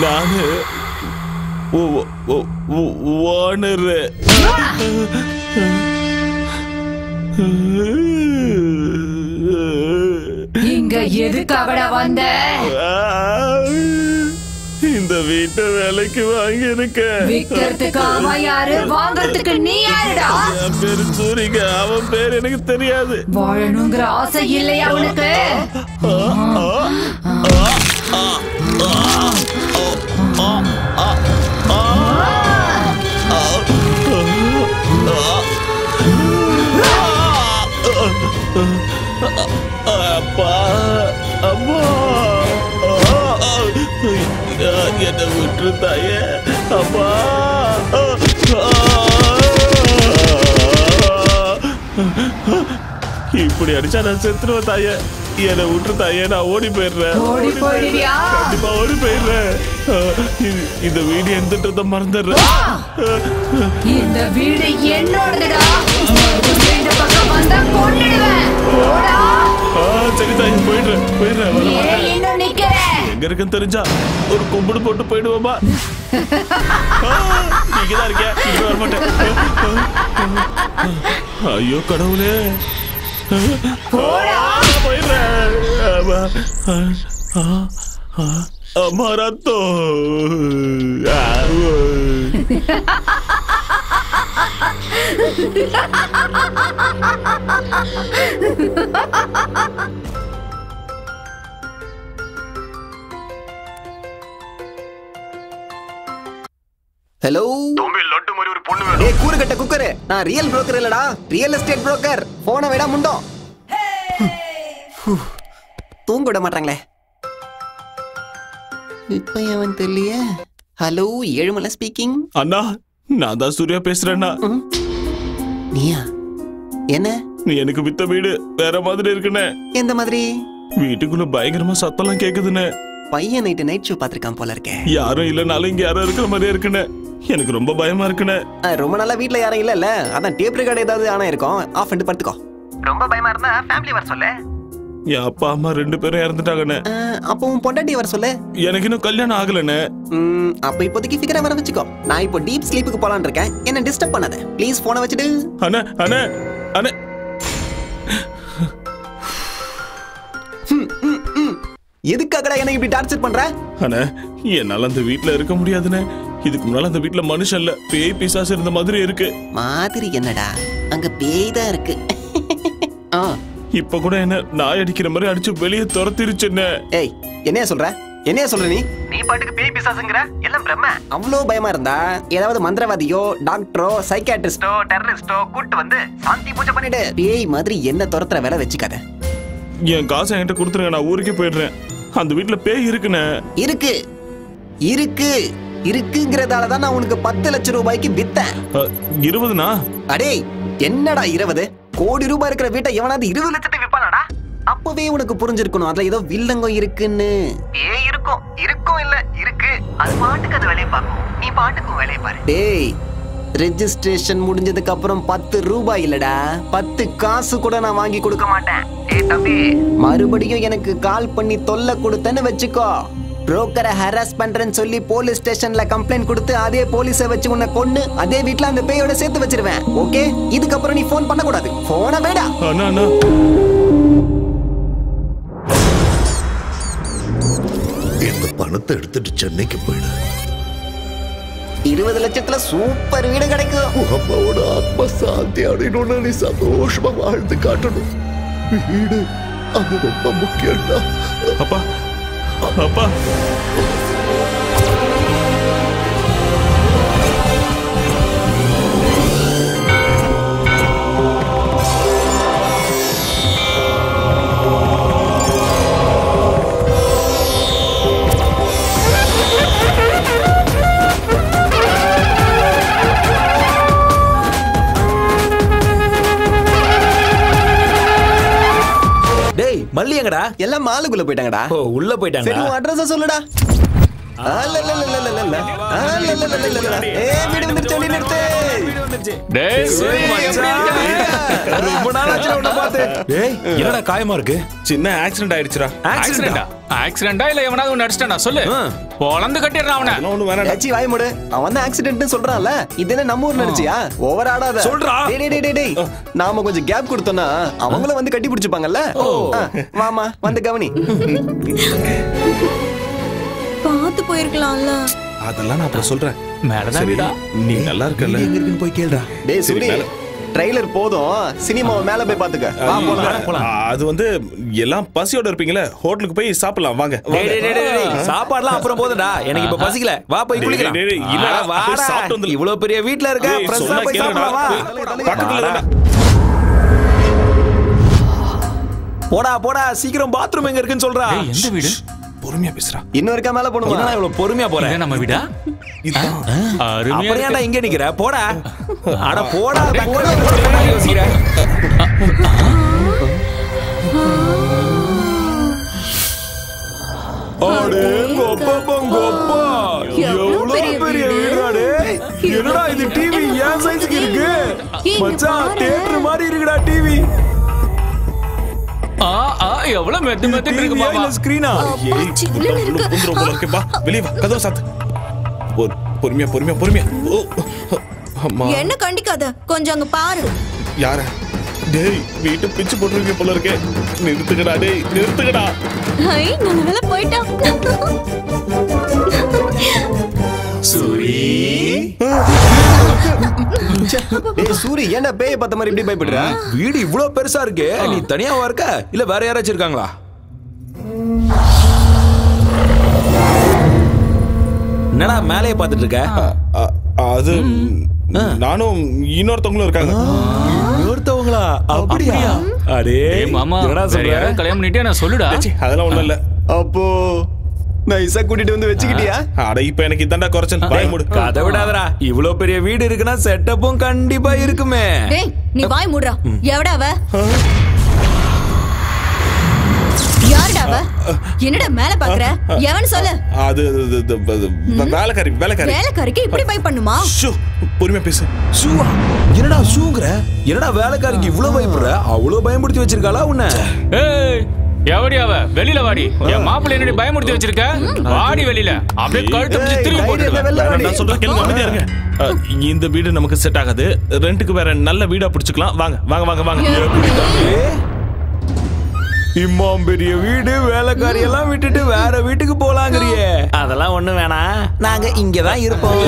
நானு ஓனரு. இங்க எதுக்காகடா வந்த? இந்த வீட்டை வேலைக்கு வாங்கி இருக்க. விக்கிறதுக்கு அவன் யாரு, வாங்கறதுக்கு நீ யாருடா? என் பேரு சூரிங்க, அவன் பேர் எனக்கு தெரியாது. வாழணுங்கிற ஆசை இல்லையா உனக்கு? அப்பா, அம்மா, என்னை விட்டு தாயே. அப்பா, இப்படி அடிச்சா நான் செத்துருவேன் தாயே. என்னை விட்டு தாயே, நான் ஓடி போயிடுறேன். கண்டிப்பா ஓடி போயிடுறேன். இந்த வீடு எந்தன்றத மறந்துடுறேன். இந்த வீடு என்னோடதுடா. இந்த பக்கம் வந்தா கொன்னுடுவேன். போடா. சரி தாயே, போயிடுறேன். இன்னும் நிக்கிற? எங்க இருக்குன்னு தெரிஞ்சா ஒரு கும்பிடு போட்டு போயிடுவோமா? நீங்கதான் இருக்க, இங்க வர மாட்டேன். ஐயோ கடவுளே, போயிடுறேன். அம்மா ரத்தோ. ஹலோ தம்பி, லட்டு மாதிரி ஒரு பொண்ணு வேணும். ஏய் கூறுகட்ட குக்கர், நான் ரியல் புரோக்கர் இல்லடா, ரியல் எஸ்டேட் புரோக்கர். போன விட முண்டோம். தூங்க விட மாட்டாங்களே. இப்ப அவன் தெரியலையே. Hello, Ezhumalai speaking. அண்ணா, நான் தான் சூர்யா பேசுறேன்னா. நீயா? என்ன? நீ எனக்கு வித்த வீடு வேற மாதிரி இருக்குன்னு. எந்த மாதிரி? வீட்டுக்குள்ள பயங்கரமா சத்தம்லாம் கேக்குதுன்னு. பையன் நைட் ஷோ பாத்திருக்கான் போல இருக்கேன். யாரும் இல்லனாலும் இங்க யாரும் இருக்கிற மாதிரியே இருக்குன்னு. எனக்கு ரொம்ப பயமா இருக்குன்னு. ரொம்ப நாளா வீட்ல யாரும் இல்லல்ல, அதான் டேப் ரெக்கார்ட் ஏதாவது ஆனா இருக்கும், ஆஃப் பண்ணிட்டு படுத்துக்கோ. ரொம்ப பயமா இருந்தா ஃபேமிலி வர சொல்லு. என் அப்பா அம்மா 2 பேரும் இறந்துட்டாங்கன்னு. அப்போ உன் பொண்டாட்டி வர சொல்லு. எனக்கு இன்னும் கல்யாணம் ஆகலன்னு. அப்ப இப்போதைக்கு ஃபிகரை வர வச்சுக்கோ. நான் இப்போ டீப் ஸ்லீப்புக்கு போலான்னு இருக்கேன். என்ன டிஸ்டர்ப் பண்ணாத ப்ளீஸ். போனை வச்சுடு. அண்ணே அண்ணே அண்ணே. எதுக்காகடா என்ன இப்படி டார்ச்சர் பண்ற? அண்ணே, என்னால அந்த வீட்ல இருக்க முடியாதுன்னு. இதுக்கு முன்னால அந்த வீட்ல மனுஷன் இல்ல, பேய் பிசாசு இருந்த மாதிரி இருக்கு. மாதிரி என்னடா, அங்க பேய் தான் இருக்கு. இப்ப கூட என்ன நாய் அடிக்கிற மாதிரி அடிச்சு வெளியே துரத்திருச்சுன்னு. ஏய், என்னையா சொல்ற? என்னையா சொல்ற நீ? நீ பாட்டுக்கு பேய் பிசாசுங்கற, எல்லாம் பிரம்ம. அவ்ளோ பயமா இருந்தா ஏதாவது மந்திரவாதியோ, டாக்டரோ, சைக்கியாட்ரிஸ்டோ, டெரரிஸ்டோ கூட்டி வந்து சாந்தி பூஜை பண்ணிடு. பேய் மாதிரி என்ன துரத்துற வேலை வச்சுக்காத. என் காசை என்கிட்ட கொடுத்துருங்க, நான் ஊருக்கே போயிடுறேன். அந்த வீட்டுல பேய் இருக்குன்னு. இருக்கு இருக்கு இருக்குங்கிறதால தான் நான் உனக்கு 10 லட்சம் ரூபாய்க்கு வித்தேன். 20னா? அடே என்னடா 20? கோடி ரூபாய் இருக்கிற வீட்டை எவனாவது 20 லட்சத்துக்கு விப்பானாடா? அப்பவே உனக்கு புரிஞ்சிருக்கணும் அதுல ஏதோ வில்லங்கம் இருக்குன்னு. ஏய் இருக்கும் இல்ல இருக்கு. அது பாட்டுக்கு அது வேலையை பார்க்கும், நீ பாட்டுக்கு வேலையை பாரு. டேய், ரெஜிஸ்ட்ரேஷன் முடிஞ்சதுக்கு அப்புறம் 10 ரூபாய் இல்லடா, 10 காசு கூட நான் வாங்கி கொடுக்க மாட்டேன். ஏய் தம்பி, மறுபடியும் எனக்கு கால் பண்ணி தொல்லை கொடுத்தேன்னு வச்சுக்கோ, புரோக்கரை ஹராஸ் பண்றேன்னு சொல்லி போலீஸ் ஸ்டேஷன்ல கம்ப்ளைண்ட் கொடுத்து அதே போலீஸை வச்சு உன்னை கொன்னு அதே வீட்ல அந்த பேயோட சேர்த்து வச்சிருவேன். ஓகே? இதுக்கப்புறம் நீ போன் பண்ண கூடாது. போன வேடா. இந்த பணத்தை எடுத்துட்டு சென்னைக்கு போயிடு. 20 லட்சத்துல சூப்பர் வீடு கிடைக்கும். அம்மாவோட ஆத்மா சாந்தி அடையணும்னு நீ சந்தோஷமா வாழ்ந்து காட்டணும். வீடு அது ரொம்ப முக்கியம்டா. அப்பா அப்பா, டேய் மல்லி எங்கடா? எல்லாம் மாலுக்குள்ள போயிட்டாங்கடா. ஓ, உள்ள போயிட்டாங்க. சரி, உன் அட்ரஸ் சொல்லுடா. என்னடா காயமா இருக்கு? சின்ன ஆக்சிடென்ட் ஆயிடுச்சுடா. ஆக்சிடென்டா இல்ல எவனாவது ஒன்னு அடிச்சிட்டானா சொல்லு. பொளந்து கட்டிடுறான் அவனை. ஒண்ணு வேணாம். ஏச்சி வாய் மூடு. அவன் தான் ஆக்சிடென்ட்னு சொல்றான்ல. இது என்ன நம்ம ஊர் நடிச்சியா? ஓவர் ஆடாத. சொல்றா. டேய். நாம கொஞ்சம் கேப் கொடுத்தோம்னா அவங்கள வந்து கட்டி பிடிச்சுப்பாங்கல்ல. வாமா வந்து கவனி. பாத்து போயிருக்கலாம்ல. அதெல்லாம் நான் அப்புறம் சொல்றேன். மேலதான் வீடா. நீ நல்லா இருக்கல. எங்க இருக்குன்னு போய் கேளுடா. டேய் சூரி. ட்ரைலர் போதும். சினிமாவை மேல போய் பாத்துக்க. வா போலாம். அது வந்து எல்லாம் பசியோட இருப்பீங்களே. ஹோட்டலுக்கு போய் சாப்பிடலாம் வாங்க. சாப்பாடுலாம் அப்புறம் போதுடா. எனக்கு இப்ப பசிக்கல. வா போய் குளிக்கலாம். இல்ல வாடா. சாப்பிட்டு வந்து இவ்வளவு பெரிய வீட்ல இருக்க. ஃப்ரெஷ்ஷா போய் சாப்பிடலாம் வா. பக்கத்துல தான். போடா சீக்கிரம் பாத்ரூம் எங்க இருக்குன்னு சொல்றா. எந்த வீடு? பொறுமையா பேசுறா. இன்னொரு இருக்கா மேல போணுமா? என்னடா இவ்வளவு பொறுமையா போற? இது நம்ம வீடா? அப்படியாடா இங்க நிக்கிற? போடா. அட போடா யோசிக்கிற. அடே கோப்பா. எவ்வளவு பெரிய வீடாடே. என்னடா இது டிவி ஏன் சைஸ்க்கு இருக்கு? மச்சான் தியேட்டர் மாதிரி இருக்குடா டிவி. எவ்வளவு மெத்து இருக்கு பாப்பா. ஸ்கிரீனா? புந்துரும் போல இருக்கு. வா வெளிய வா. கதவு சாத்து. பொறுமையா. அம்மா. என்ன கண்டிக்காத. கொஞ்சம் அங்க பாரு. யார? டேய் வீட்டு பிச்சு போட்டுருக்கீங்க போல இருக்கே. நிறுத்துக்கடா டேய். நிறுத்துக்கடா. ஹை நல்ல போய்டா. சூரி. டேய் சூரி என்ன பேய் பார்த்த மாதிரி இப்படி பயப்படுற? வீடு இவ்வளவு பெருசா இருக்கு. நீ தனியாவா இருக்க? இல்ல வேற யாராச்சும் இருக்காங்களா? என்னடா மேலேயே பார்த்துட்டு இருக்க? அது நானும் இன்னொருத்தவங்களும் இருக்காங்க. இன்னொருத்தவங்களா? அப்படியா? அடே மாமா கல்யாணம் பண்ணிட்டே நான் சொல்லுடா. அதெல்லாம் ஒண்ணும் இல்ல. அப்போ நைஸா கூட்டிட்டு வந்து வச்சுக்கிட்டியா? அட இப்ப எனக்கு இதாண்டா குறைச்சல். வாய் மூடு. கதை விடாதடா. இவ்வளவு பெரிய வீடு இருக்குன்னா செட்டப்பும் கண்டிப்பா இருக்குமே. டேய் நீ வாய் மூடுடா. எவடா அவ? யாருடா அவ? என்னடா மேல பாக்குற? எவன் சொல்லு. அது வேலைக்காரிக்கு இப்படி பை பண்ணுமா? பொறுமையா பேசு. ஷூவா? என்னடா ஷூங்கற? என்னடா வேலைக்காரிக்கு இவ்வளவு பயப்படுற? அவ்வளவு பயமுறுத்தி வச்சிருக்காளா உன்னை? ஏய் எவடி அவ? வெளியில வாடி. என் மாப்பிள்ளை என்னடி பயமுறுத்தி வச்சிருக்க? வாடி வெளியில. அப்படியே கழுத்து பிடிச்சு திரும்பி போட்டுடுவேன். நான் சொல்ற கேளுங்க, அமைதியா இருங்க. இந்த வீடு நமக்கு செட் ஆகாது. ரெண்டுக்கு வேற நல்ல வீடா பிடிச்சுக்கலாம். வாங்க. இம்மாம் பெரிய வீடு, வேலைக்காரி எல்லாம் விட்டுட்டு வேற வீட்டுக்கு போலாங்கறியே. அதெல்லாம் ஒண்ணு வேணாம். நாங்க இங்கதான் இருப்போம்.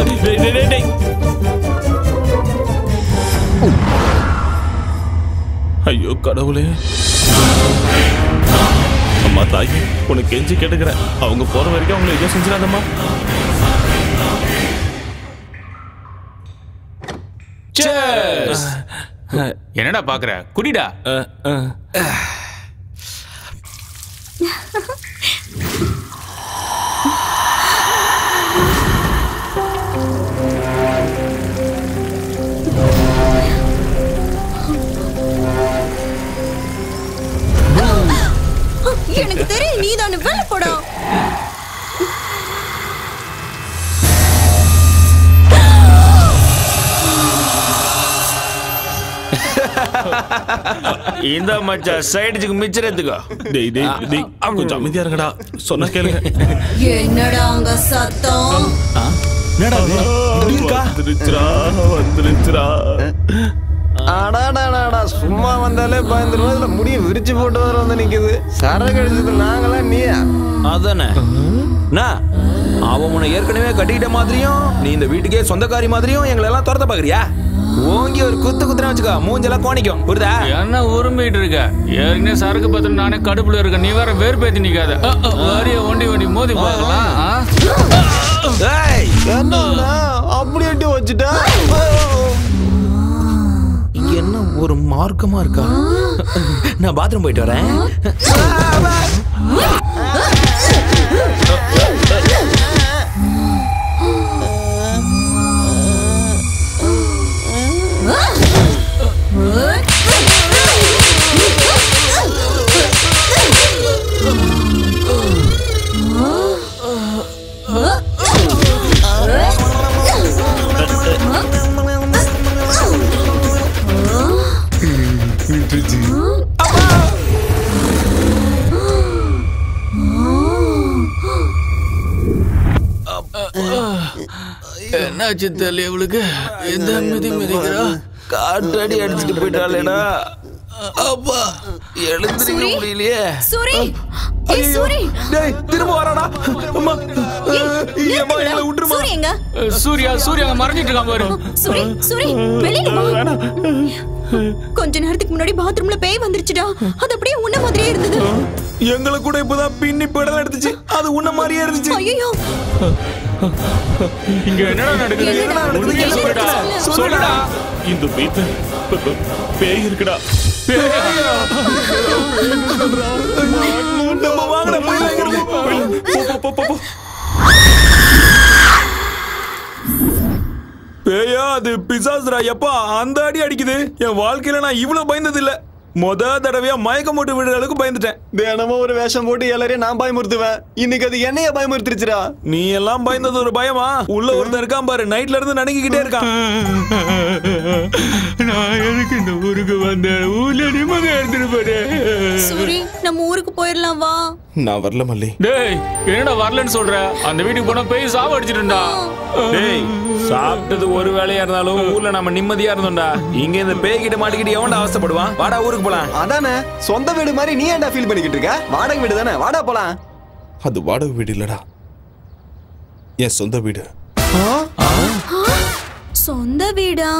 ஐயோ கடவுளே. அம்மா தாயி உனக்கு கெஞ்சி கேட்டுக்கிறேன். அவங்க போற வரைக்கும் அவங்களை எதுவும் செஞ்சிடாதம்மா. என்னடா பாக்குற? குடிடா. எனக்கு தெரியும் நீதானே. வெளில போடா. இந்த மச்சா சைடுக்கு மிச்சறதுக்கு. டேய் கொஞ்சம் அமைதியா இருங்கடா. சொன்னா கேளுங்க. என்னடா அங்க சத்தம்? என்னடா வந்துருச்சுடா. அடாடாடா சும்மா வந்தாலே பயந்துருவோம். இதுல முடிய விரிச்சு போட்டு வர வந்து நிக்குது. சரக்கு அடிச்சது நாங்களா நீயா? அதானே. அவன் உன்னை ஏற்கனவே கட்டிக்கிட்ட மாதிரியும் நீ இந்த வீட்டுக்கே சொந்தக்காரி மாதிரியும் எங்களை எல்லாம் துரத்த பாக்குறியா? ஓங்கி ஒரு குத்துனா வச்சுக்கோ, மூஞ்செல்லாம் கோணிக்கும். புரியுதா? என்ன உரிமைட்டு இருக்க? ஏற்கனவே சரக்கு பத்திரம் நானே கடுப்புல இருக்க. நீ வேற வேறுபேத்தி நிக்காத. வாரிய ஒண்டி மோதி பார்க்கலாம். என்ன அப்படி எட்டி வச்சுட்டா? என்ன ஒரு மார்க்கமா இருக்கா? நான் பாத்ரூம் போயிட்டு வரேன். என்னாச்சு தெரியல இவளுக்கு எந்த மிதி மிதிக்கிறா காற்றடி அடிச்சுட்டு போயிட்டாளேடா அப்பா எழுந்திருக்க முடியலையே சூரி ஏய் சூரி டேய் திரும்ப வராடா அம்மா ஏமா எங்களை விட்டுருமா சூரி எங்க சூர்யா மறைஞ்சிட்டு இருக்கான் பாரு சூரி சூரி வெளியில வா கொஞ்ச நேரத்துக்கு முன்னாடி பாத்ரூம்ல பேய் வந்துருச்சுடா அது அப்படியே உன்ன மாதிரியே இருந்தது எங்களை கூட இப்பதான் பின்னி பெடல் எடுத்துச்சு அது உன்ன மாதிரியே இருந்துச்சு ஐயோ இங்க என்னடா நடக்குது சொல்லுடா இந்த வீட்டுல பேய் இருக்குடா நம்ம வாங்கடா போய் பேயா அது பிசாசுடா எப்பா அந்த அடி அடிக்குது என் வாழ்க்கையில நான் இவ்வளவு பயந்தது இல்ல முத தடவையா மயக்கம் போட்டு விடுற அளவுக்கு பயந்துட்டேன் தினமும் ஒரு வேஷம் போட்டு எல்லாரையும் நான் பயமுறுத்துவேன் இன்னைக்கு அது என்னைய பயமுறுத்திருச்சுடா நீ எல்லாம் பயந்தது ஒரு பயமா உள்ள ஒருத்தன் இருக்கான் பாரு நைட்ல இருந்து நடுங்கிக்கிட்டே இருக்கான் நான் எதுக்கு இந்த ஊருக்கு வந்தேன் ஊர்ல நிம்மதி எடுத்துட்டு போறேன் சூரி நம்ம ஊருக்கு போயிடலாம் வா நான் வரல மல்லி டேய் என்னடா வரலன்னு சொல்ற அந்த வீட்டுக்கு போனா பேய் சாவ அடிச்சிட்டுடா டேய் சாப்பிட்டது ஒரு வேலையா இருந்தாலும் ஊர்ல நம்ம நிம்மதியா இருந்தோம்டா இங்க இந்த பேய் கிட்ட மாட்டிக்கிட்டு எவன்டா அவஸ்தைப்படுவான் வாடா ஊருக்கு போலாம் அதானே சொந்த வீடு மாதிரி நீ ஏன்டா ஃபீல் பண்ணிக்கிட்டு இருக்க வாடகை வீடு தானே வாடா போலாம் அது வாடகை வீடு இல்லடா என் சொந்த வீடு சொந்த வீடா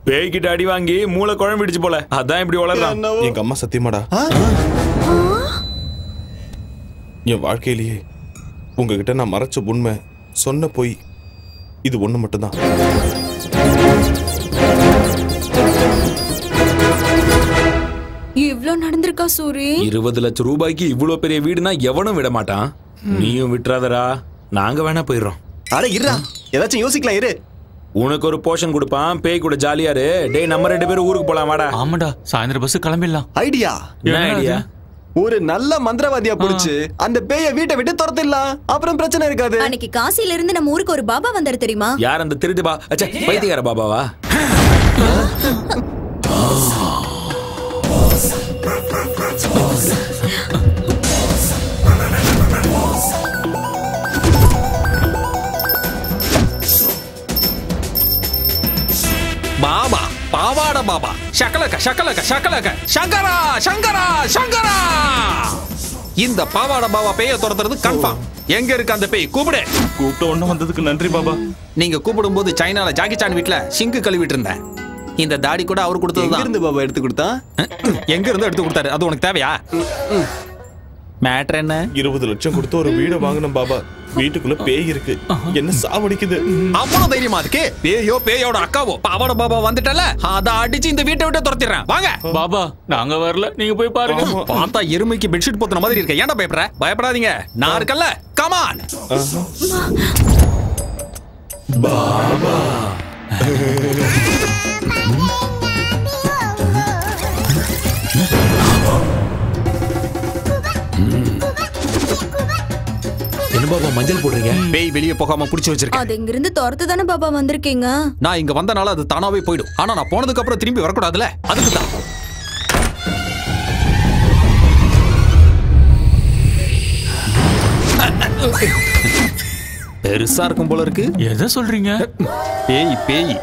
பேய் கிட்ட அடி வாங்கி மூளை குழம்பிடுச்சு போல அதான் இப்படி வளர்றான் எங்க அம்மா சத்தியமாடா என் வாழ்க்கையிலேயே உங்ககிட்ட நான் மறைச்ச உண்மை சொன்ன போய் இது ஒண்ணு மட்டும்தான் இவ்ளோ நடந்திருக்கா சூரி 20 லட்சம் ரூபாய்க்கு இவ்வளவு பெரிய வீடுனா எவனும் விட மாட்டான் நீயும் விட்டுறாதடா நாங்க வேணா போயிடுறோம் அட இருடா ஏதாச்சும் யோசிக்கலாம் இரு உனக்கு ஒரு போர்ஷன் கொடுப்பான் பேய் கூட ஜாலியா இரு டேய் நம்ம 2 பேரும் ஊருக்கு போலாம் வாடா ஆமாடா சாயந்தரம் பஸ் கிளம்பிடலாம் ஐடியா என்ன ஐடியா ஒரு நல்ல மந்திரவாதியா புடிச்சு அந்த பேய வீட்டை விட்டு துரத்திடலாம் அப்புறம் பிரச்சனை இருக்காது அன்னைக்கு காசில இருந்து நம்ம ஊருக்கு ஒரு பாபா வந்தாரு தெரியுமா யார் அந்த திருட்டு பைத்தியக்கார பாபாவா பாபா பாவாட பாபா ஷக்கலக்க ஷக்கலக்க ஷக்கலக்க சங்கரா சங்கரா சங்கரா இந்த பாவாட பாபா பேய துரத்துறது கன்ஃபார்ம் எங்க இருக்கு அந்த பேய் கூப்பிடு கூப்பிட்ட ஒண்ணு வந்ததுக்கு நன்றி பாபா நீங்க கூப்பிடும் போது சைனால ஜாக்கி சான் வீட்ல சிங்கு கழுவிட்டு இருந்தேன் இந்த தாடி கூட அவர் கொடுத்ததுதான் இருந்து பாபா எடுத்து கொடுத்தா எங்க இருந்து எடுத்து கொடுத்தாரு அது உனக்கு தேவையா மேட்டர் என்ன 20 லட்சம் கொடுத்து ஒரு வீடை வாங்கினோம் பாபா வீட்டுக்குள்ள பேய் இருக்கு என்ன சாவடிக்குது அவ்வளவு தைரியமா இருக்கு பேயோ பேயோட அக்காவோ பாவாட பாபா வந்துட்டல அத அடிச்சு இந்த வீட்டை விட்டு துரத்திடுறேன் வாங்க பாபா நாங்க வரல நீங்க போய் பாருங்க பார்த்தா எருமைக்கு பெட்ஷீட் போத்துன மாதிரி இருக்க ஏன்டா பயப்படுற பயப்படாதீங்க நான் இருக்கல்ல கமான் பாபா என்ன பாபா மஞ்சள் போடுறீங்க பேய் வெளியே போகாம புடிச்சு வச்சிருக்கேன் அது இங்க இருந்து துரத்து தானே பாபா வந்திருக்கீங்க நான் இங்க வந்தனால அது தானாவே போயிடும் ஆனா நான் போனதுக்கு அப்புறம் திரும்பி வரக்கூடாதுல அதுக்கு தான் பெருசா இருக்கும் போல இருக்கு எதை சொல்றீங்க பேய் பேய்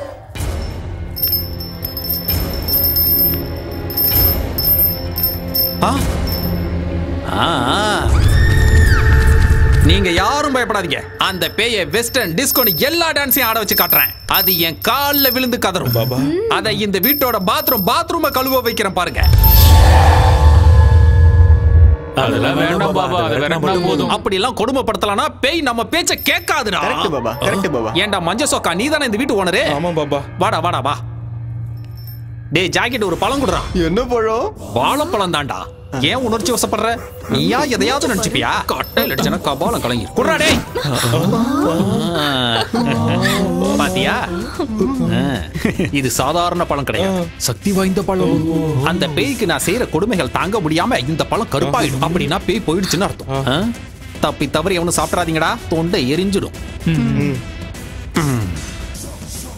நீங்க யாரும் பயப்படாதீங்க அந்த பேய வெஸ்டர்ன் டிஸ்கோன்னு எல்லா டான்ஸையும் ஆட வச்சு காட்டுறேன் அது என் கால்ல விழுந்து கதறும் பாபா அத இந்த வீட்டோட பாத்ரூம் கழுவ வைக்கிறேன் பாருங்க அதெல்லாம் வேண்டாம் பாபா அது வேணா போதும் அப்படி எல்லாம் கொடுமைப்படுத்தலனா பேய் நம்ம பேச்ச கேட்காதுடா கரெக்ட் பாபா கரெக்ட் பாபா ஏண்டா மஞ்ச சொக்கா நீதானே இந்த வீட்டு ஓனரு ஆமா பாபா வாடா வாடா வா டேய் ஜாக்கெட் ஒரு பழம் குடுறா என்ன பழம் வாழைப்பழம் தான்டா ஏன் உணர்ச்சி வசப்படுற நீயா எதையாவது நினைச்சுப்பியா கட்டையில் அடிச்சனா கபாலம் கலங்கி குடுறா டேய் பாத்தியா இது சாதாரண பழம் கிடையாது சக்தி வாய்ந்த பழம் அந்த பேய்க்கு நான் செய்யற கொடுமைகள் தாங்க முடியாம இந்த பழம் கருப்பாயிடும் அப்படின்னா பேய் போயிடுச்சுன்னு அர்த்தம் தப்பி தவறி எவனும் சாப்பிடாதீங்கடா தொண்டை எரிஞ்சிடும்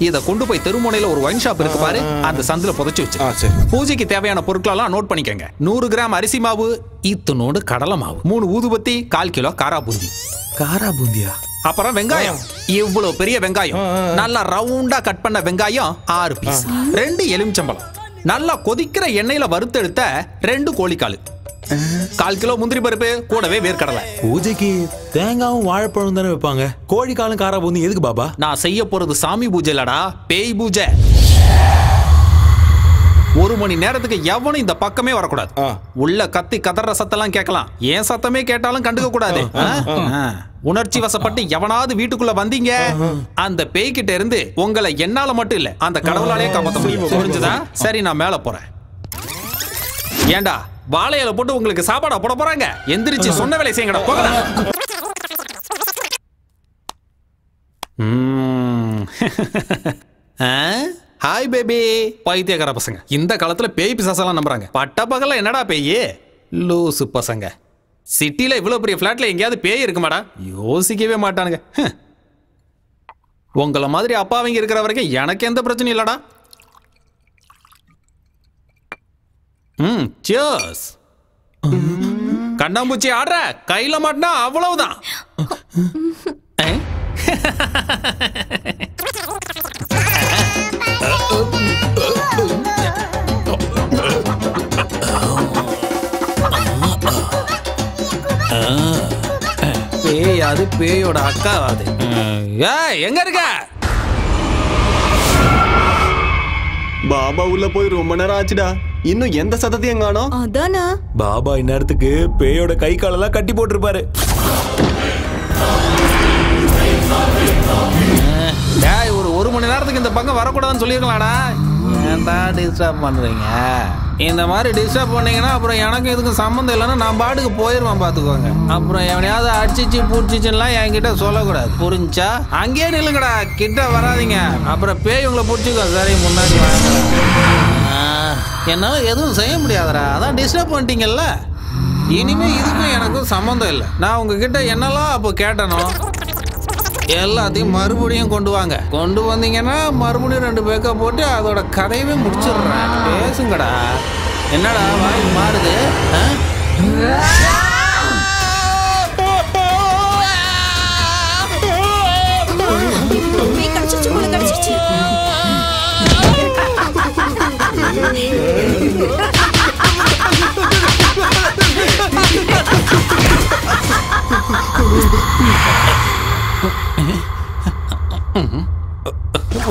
இத கொண்டு போய் தெருமுனையில ஒரு ஒயின் ஷாப் இருக்கு பாரு, அந்த சந்தில புதைச்சு வச்சு. பூஜைக்கு தேவையான பொருட்களெல்லாம் நோட் பண்ணிக்கங்க. 100 கிராம் அரிசி மாவு, இத்துணோடு கடலை மாவு, 3 ஊதுபத்தி, 1/4 கிலோ காரா பூந்தி. காரா பூந்தியா? அப்புறம் வெங்காயம், இவ்வளவு பெரிய வெங்காயம், நல்லா ரவுண்டா கட் பண்ண வெங்காயம் 6 பீஸ், 2 எலுமிச்சம்பழம், நல்லா கொதிக்கிற எண்ணெயில வறுத்தெடுத்த 2 கோழிக்கால், 1/4 கிலோ முந்திரி பருப்பு, கூடவே வேர்க்கடலை. பூஜைக்கு தேங்காவும் வாழைப்பழம் தானே வைப்பாங்க, கோழிக்காலும் காரா பூந்தி எதுக்கு பாபா? நான் செய்ய போறது சாமி பூஜை இல்லடா, பேய் பூஜை. 1 மணி நேரத்துக்கு எவனும் இந்த பக்கமே வரக்கூடாது. உள்ள கத்தி கதற சத்தெல்லாம் கேட்கலாம், ஏன் சத்தமே கேட்டாலும் கண்டுக்க கூடாது. உணர்ச்சி வசப்பட்டு எவனாவது வீட்டுக்குள்ள வந்தீங்க, அந்த பேய்கிட்ட இருந்து உங்களை என்னால மட்டும் இல்ல அந்த கடவுளாலே காப்பாற்ற முடியும். புரிஞ்சுதா? சரி, நான் மேல போறேன். ஏண்டா வாழையில போட்டு உங்களுக்கு சாப்பாடா போட போறாங்க? எந்திரிச்சு சொன்ன வேலை செய்யுங்கடா, போங்கடா. Hi baby. பைத்தியக்கார பசங்க இந்த காலத்துல பேய் பிசாசெல்லாம் நம்புறாங்க. பட்ட பகல என்னடா பேய்? லூசு பசங்க. சிட்டில இவ்வளவு பெரிய பிளாட்ல எங்கேயாவது பேய் இருக்குமாடா? யோசிக்கவே மாட்டானுங்க. உங்களை மாதிரி அப்பாவங்க இருக்கிற வரைக்கும் எனக்கு எந்த பிரச்சனையும் இல்லடா. சியர்ஸ். கண்ணாம்பூச்சி ஆடுற, கையில மாட்டினா அவ்வளவுதான். பேய் அது பேயோட அக்கா அது. எங்க இருக்க? பாபா உள்ள போய் ரொம்ப நேரம் ஆச்சுடா, இன்னும் எந்த சத்தத்தையும் காணோம். அதானா பாபா இந்நேரத்துக்கு பேயோட கை காலெல்லாம் கட்டி போட்டிருப்பாரு. ஒரு மணி நேரத்துக்கு இந்த பக்கம் வரக்கூடாதுன்னு சொல்லிருக்கலாம்டா. ஏன்டா டிஸ்டர்ப் பண்றீங்க? இந்த மாதிரி டிஸ்டர்ப் பண்ணீங்கன்னா அப்புறம் எனக்கு இதுக்கும் சம்மந்தம் இல்லைன்னா நான் பாட்டுக்கு போயிடுவேன், பாத்துக்கோங்க. அப்புறம் எவனையாவது அடிச்சிச்சு பூச்சிச்சுலாம் என்கிட்ட சொல்லக்கூடாது, புரிஞ்சா? அங்கேயே நில்லுங்கடா, கிட்ட வராதிங்க, அப்புறம் பேய் உங்களை பிடிச்சிக்கோ. சரி, முன்னாடி வாங்க. என்னால எதுவும் செய்ய முடியாதடா, அதான் டிஸ்டர்ப் பண்ணிட்டீங்கல்ல. இனிமே இதுக்கும் எனக்கும் சம்மந்தம் இல்லை. நான் உங்ககிட்ட என்னெல்லாம் அப்போ கேட்டனோ எல்லாத்தையும் மறுபடியும் கொண்டு வாங்க. கொண்டு வந்தீங்கன்னா மறுபடியும் 2 பேக்கா போட்டு அதோட கதையவே முடிச்சிடுறேன். பேசுங்கடா. என்னடா வாய் மாறுது?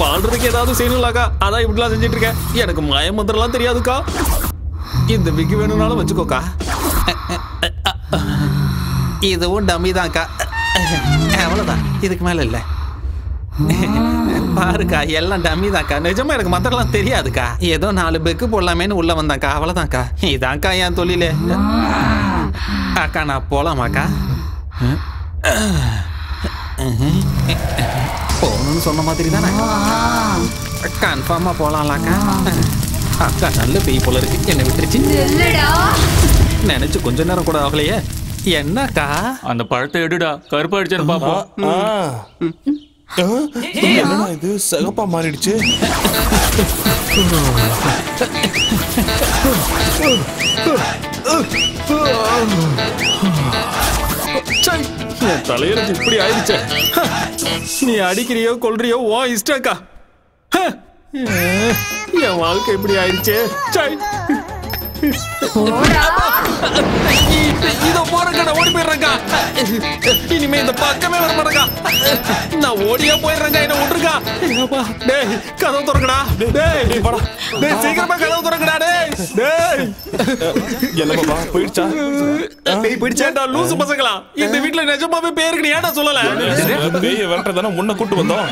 வாழ்றதுக்கு ஏதாவது செய்யணும்லாக்கா, அதான் இப்படிலாம் செஞ்சுட்டு இருக்கேன். எனக்கு மாய மந்திரம்லாம் தெரியாதுக்கா. இந்த விக்கு வேணும்னாலும் வச்சுக்கோக்கா. இதுவும் டம்மி தான்க்கா, அவ்வளோதான், இதுக்கு மேல இல்லை. பாருக்கா, எல்லாம் டம்மி தான்க்கா. நிஜமா எனக்கு மந்திரம்லாம் தெரியாதுக்கா. ஏதோ 4 பெக்கு போடலாமேன்னு உள்ள வந்தாக்கா, அவ்வளோதான்க்கா. இதான்க்கா என் தொழிலே. அக்கா நான் போலாமாக்கா? போகணும்னு சொன்ன மாதிரி தானே? கன்ஃபார்மா போலாம்லாக்கா. அக்கா நல்ல பேய் போல இருக்கு, என்ன விட்டுருச்சு. நினைச்சு கொஞ்ச நேரம் கூட ஆகலையே. என்னக்கா? அந்த பழத்தை எடுடா, கருப்பா அடிச்சேன்னு பாப்போம். என்னடா இது சகப்பா மாறிடுச்சு? தலையிறது இப்படி ஆயிடுச்சே. நீ அடிக்கிறியோ கொல்றியோ ஓ இஷ்டக்கா. என் வாழ்க்கை இப்படி ஆயிடுச்சே. இதோ போறேங்க, நான் ஓடி போயிடுறேங்க. இனிமே இந்த பக்கமே வர மாட்டேங்க. நான் ஓடியா போயிடுறேங்க, என்ன விட்டுருக்கா. டேய் கதவு திறக்கடா. டேய் சீக்கிரமா கதவு திறக்கடா. டேய் என்ன பாபா போயிடுச்சா? பேய் போயிடுச்சேடா லூசு பசங்களா. இந்த வீட்ல நிஜமாவே பேய் இருக்கு, ஏன்டா சொல்லல? பேயை விரட்டதானே உன்னை கூட்டு வந்தோம்.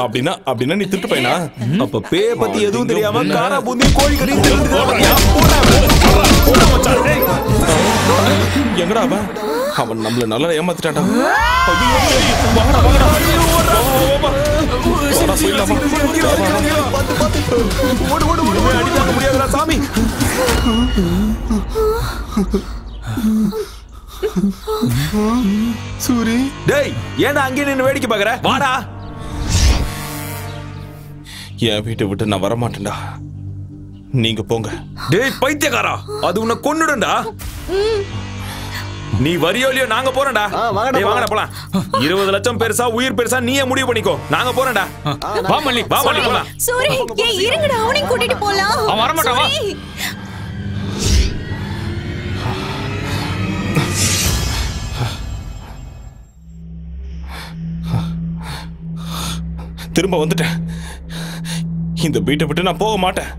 அப்படின்னா நீ திட்டு பையனா? அப்ப பேய பத்தி எதுவும் தெரியாம காரா பூந்தி கோழி கறி எங்கடா அவன் நம்மள நல்லா ஏமாத்திட்டான்டா. அடித்தாங்க முடியாதுடா சாமி. சூரி, டேய் ஏன்டா அங்கே நின்னு வேடிக்கை பாக்குற? வாடா. என் வீட்டை விட்டு நான் வரமாட்டேன்டா. நீங்க போங்க. டேய் பைத்தியக்காரா, அது உன்னை கொன்னுடும்டா. நீ வரியோ இல்லையோ நாங்க போறோம்டா. டேய் வாங்கடா போலாம். 20 லட்சம் பெருசா உயிர் பெருசா நீயே முடிவு பண்ணிக்கோ. நாங்க போறோம்டா. வா மல்லி போலாம். சூரி ஏய் இருங்கடா, அவனையும் கூட்டிட்டு போலாம். அவன் வர மாட்டான். வா. திரும்ப வந்துட்டேன். இந்த வீட்டை விட்டு நான் போக மாட்டேன்.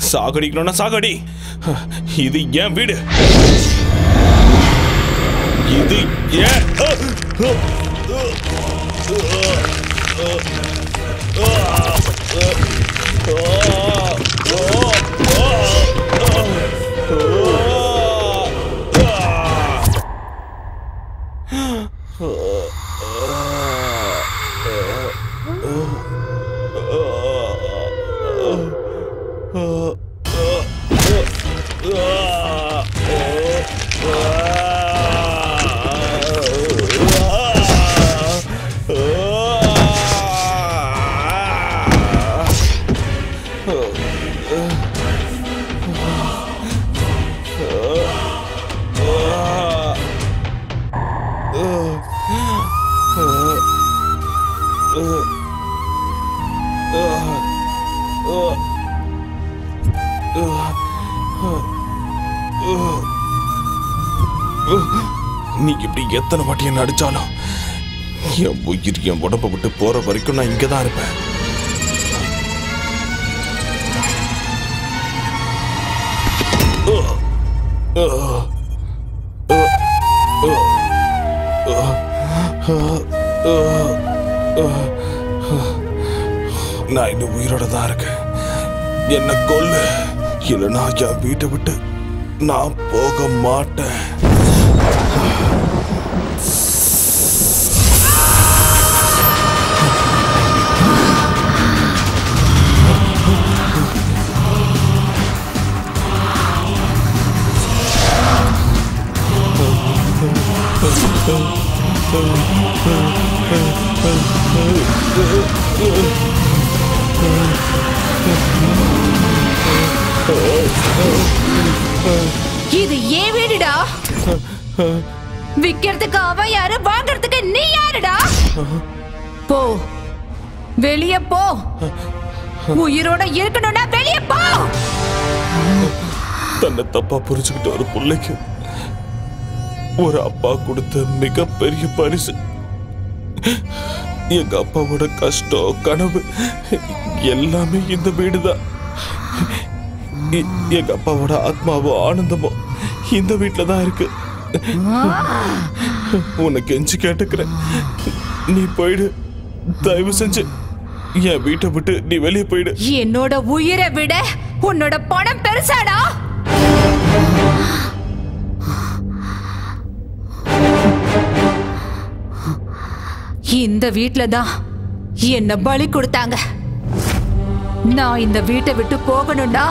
சாகடிக்கணும்னா சாகடி. இது என் வீடு. இது ஏன் நீ இப்படி எத்தனை வாட்டி என்ன அடிச்சாலும் என் உயிர் என் உடம்ப விட்டு போற வரைக்கும் நான் இங்கதான் இருப்பேன். நான் இன்னும் உயிரோட தான் இருக்கேன். என்ன கொல்லு, இல்லைன்னா என் வீட்டை விட்டு நான் போக மாட்டேன். இது ஏன் வீடுடா? விக்கிறதுக்கு அவன் யாரு, வாங்கறதுக்கு நீ யாருடா? போ, வெளியே போ. உயிரோட இருக்கணும்னா வெளியே போ. தன்னை தப்பா புரிஞ்சுக்கிட்ட ஒரு பிள்ளைக்கு ஒரு அப்பா கொடுத்த மிகப்பெரிய பரிசு. எங்க அப்பாவோட கஷ்டம், கனவு எல்லாமே இந்த வீடுதான். எங்க அப்பாவோட ஆத்மாவோ ஆனந்தமோ இந்த வீட்டுல தான் இருக்கு. உன்னை கெஞ்சி கேட்டுக்கிறேன், நீ போயிடு. தயவு செஞ்சு என் வீட்டை விட்டு நீ வெளியே போயிடு. என்னோட உயிரை விட உன்னோட பணம் பெருசாடா. இந்த வீட்ல தான் என்ன பலி கொடுத்தாங்க. நான் இந்த வீட்டை விட்டு போகணும்டா.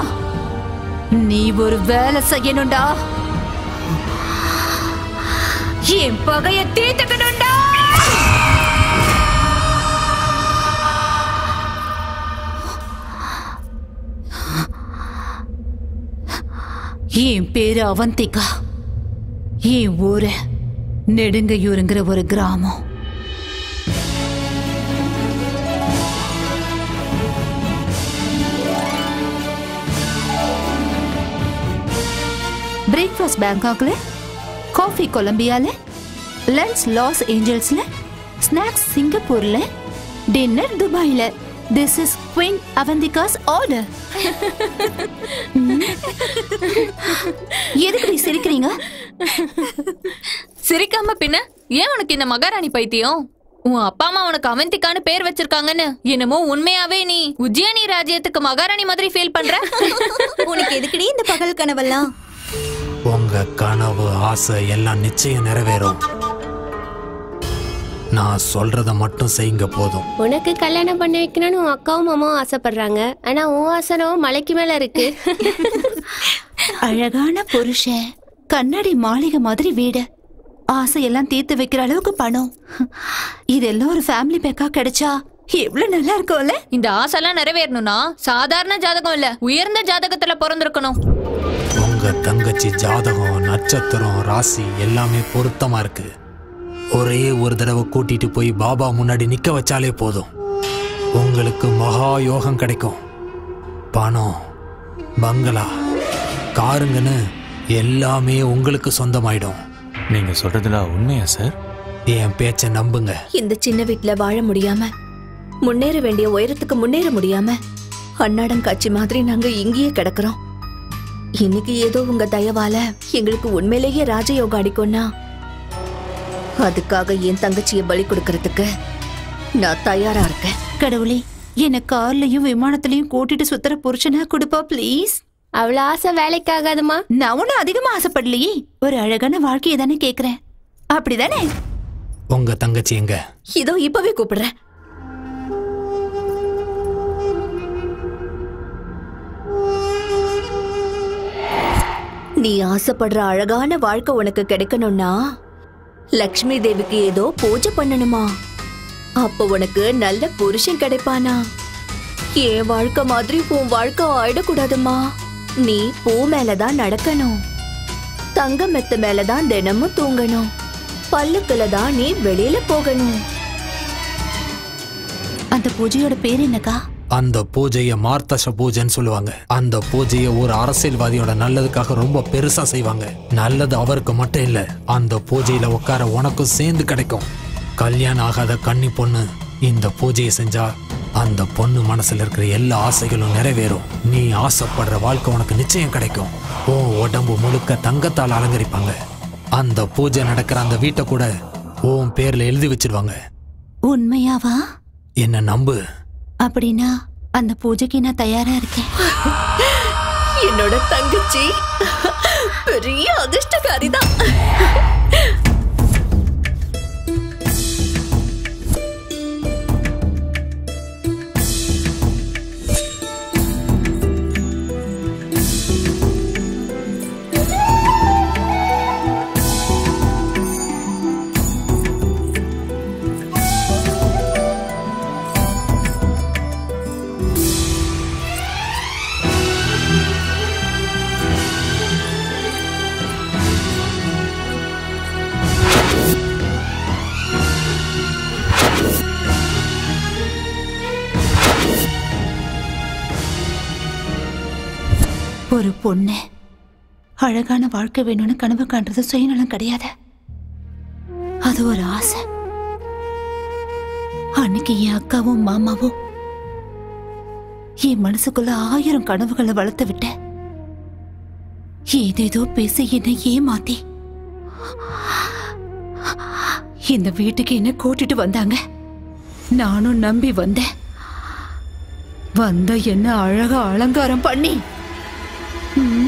நீ ஒரு வேலை செய்யணும்டா. என் பகைய தீர்த்துக்கணும்டா. என் பேரு அவந்திகா. என் ஊரு நெடுங்கையூருங்கிற ஒரு கிராமம். பிரேக்ஃபாஸ்ட் பேங்காக்ல, காஃபி கொலம்பியால, லஞ்ச் லாஸ் ஏஞ்சல்ஸ்ல, ஸ்நாக்ஸ் சிங்கப்பூர்ல, டின்னர் துபாயில. This is Queen Avantika's order. எதுக்கு சிரிக்கிறீங்க? சிரிக்காம பின்ன ஏன் உனக்கு இந்த மகாராணி பைத்தியம்? உன் அப்பா அம்மா உனக்கு அவந்திகான்னு பேர் வச்சிருக்காங்கன்னு என்னமோ உண்மையாவே நீ உஜ்ஜயினி ராஜ்யத்துக்கு மகாராணி மாதிரி ஃபீல் பண்ற? உனக்கு எதுக்குடி இந்த பகல் கனவெல்லாம்? உங்க கனவு ஆசை எல்லாம் நிச்சயம் நிறைவேறும். நான் சொல்றத மட்டும் செய்யுங்க போதும். உனக்கு கல்யாணம் பண்ணி வைக்கணும்னு உன் அக்காவும் மாமாவும் ஆசைப்படுறாங்க. ஆனா உன் ஆசனம் மலைக்கு மேல இருக்கு. அழகான புருஷன், கண்ணாடி மாளிகை மாதிரி வீடு, ஆசையெல்லாம் தீர்த்து வைக்கிற அளவுக்கு பணம், இதெல்லாம் ஒரு ஃபேமிலி பேக்கா கிடைச்சா எவ்வளவு நல்லா இருக்கும்ல. இந்த ஆசைலாம் நிறைவேறணும்னா சாதாரண ஜாதகம் இல்ல, உயர்ந்த ஜாதகத்துல பிறந்திருக்கணும். உங்க தங்கச்சி ஜாதகம், நட்சத்திரம், ராசி எல்லாமே பொருத்தமா இருக்கு. ஒரே ஒரு தடவை கூட்டிட்டு போய் பாபா முன்னாடி நிக்க வச்சாலே போதும். உங்களுக்கு மகா யோகம் கிடைக்கும். பணம், பங்களா, காருங்கன்னு எல்லாமே உங்களுக்கு சொந்தமாயிடும். நீங்க சொல்றதுல உண்மையா சார்? என் பேச்ச நம்புங்க. இந்த சின்ன வீட்டுல வாழ முடியாம, முன்னேற வேண்டிய உயரத்துக்கு முன்னேற முடியாம அன்னாடம் காட்சி மாதிரி நாங்க இங்கேயே கிடக்குறோம். இன்னைக்கு ஏதோ உங்க தயவால எங்களுக்கு உண்மையிலேயே ராஜயோகம் அடிக்கும்னா அதுக்காக என் தங்கச்சியை பலி கொடுக்கறதுக்கு நான் தயாரா இருக்கேன். கடவுளே, என்ன கார்லயும் விமானத்திலயும் கூட்டிட்டு சுத்துற புருஷனா கொடுப்பா ப்ளீஸ். அவ்வளவு ஆசை வேலைக்கு ஆகாதுமா. நான் ஒன்னும் அதிகமா ஆசைப்படலையே, ஒரு அழகான வாழ்க்கையை தானே கேக்குறேன். அப்படிதானே? உங்க தங்கச்சி எங்க? இதோ இப்பவே கூப்பிடுறேன். நீ ஆசைப்படுற அழகான வாழ்க்கை உனக்கு கிடைக்கணும்னா லக்ஷ்மி தேவிக்கு ஏதோ பூஜை பண்ணணுமா? அப்ப உனக்கு நல்ல புருஷன் கிடைப்பானா? என் வாழ்க்கை மாதிரி உன் வாழ்க்கை ஆயிடக்கூடாதுமா. நீ பூ மேலதான் நடக்கணும், தங்க மெத்த மேலதான் தினமும் தூங்கணும், பல்லுக்குல தான் நீ வெளியில போகணும். அந்த பூஜையோட பேர் என்னக்கா? அந்த பூஜைய மார்த்தச பூஜைன்னு சொல்லுவாங்க. அந்த பூஜையை ஒரு அரசியல்வாதியோட நல்லதுக்காக ரொம்ப பெருசா செய்வாங்க. நல்லது அவருக்கு மட்டும் இல்ல, அந்த பூஜையில உட்கார உனக்கும் சேர்ந்து கிடைக்கும். கல்யாணம் ஆகாத கன்னி பொண்ணு இந்த பூஜையை செஞ்சா அந்த பொண்ணு மனசுல இருக்கிற எல்லா ஆசைகளும் நிறைவேறும். நீ ஆசைப்படுற வாழ்க்கை உனக்கு நிச்சயம் கிடைக்கும். உன் உடம்பு முழுக்க தங்கத்தால் அலங்கரிப்பாங்க. அந்த பூஜை நடக்கிற அந்த வீட்டை கூட உன் பேர்ல எழுதி வச்சிருவாங்க. உண்மையாவா? என்ன நம்பு. அப்படின்னா அந்த பூஜைக்கு நான் தயாரா இருக்கேன். என்னோட தங்கச்சி பெரிய அதிர்ஷ்டக்காரிதான். ஒரு பொண்ணு அழகான வாழ்க்கை வேணும்னு கனவு காண்றது சுயநலம் கிடையாது, அது ஒரு ஆசை. அன்னைக்கு என் அக்காவும் மாமாவும் என் மனசுக்குள்ள 1000 கனவுகளை வளர்த்து விட்ட. ஏதேதோ பேசி என்னை ஏமாத்தி இந்த வீட்டுக்கு என்ன கூட்டிட்டு வந்தாங்க. நானும் நம்பி வந்தேன். வந்த என்ன அழகா அலங்காரம் பண்ணி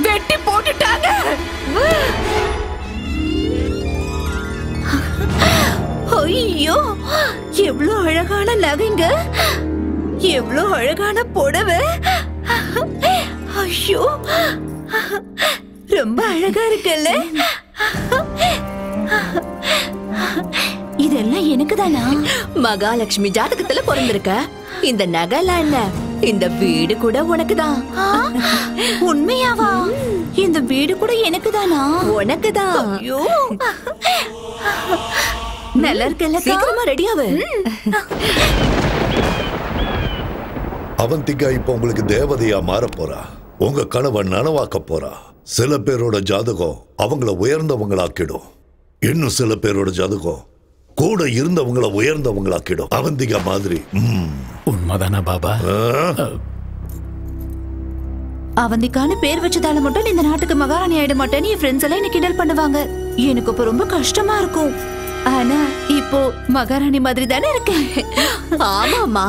வெட்டி போட்டுட்டாங்க. ஐயோ, எவ்வளவு அழகான நகைங்க, எவ்வளவு அழகான புடவை. ஐயோ, ரொம்ப அழகா இருக்குல்ல. இதெல்லாம் எனக்கு தானா? மகாலட்சுமி ஜாதகத்துல பிறந்திருக்க. இந்த நகைலாம் என்ன, இந்த வீடு கூட உனக்கு தான். உண்மையாவா? இந்த வீடு கூட எனக்கு தானா? உனக்கு தான். ஐயோ, நல்லா இருக்கல. சீக்கிரமா ரெடியாவு. அவந்திகா இப்ப உங்களுக்கு தேவதையா மாற போறா. உங்க கனவை நனவாக்க போறா. சில பேரோட ஜாதகம் அவங்கள உயர்ந்தவங்களாக்கிடும். இன்னும் சில பேரோட ஜாதகம் கூட இருந்தவங்கள உயர்ந்தவங்களாக்கிடும். அவந்திகா மாதிரி. உண்மைதானா பாபா? அவந்திக்கான பேர் வச்சதால மட்டும் இந்த நாட்டுக்கு மகாராணி ஆயிட மாட்டேன்னு என் ஃப்ரெண்ட்ஸ் எல்லாம் என்ன கிண்டல் பண்ணுவாங்க. எனக்கு இப்ப ரொம்ப கஷ்டமா இருக்கும். ஆனா இப்போ மகாராணி மாதிரி தானே இருக்கேன். ஆமாமா,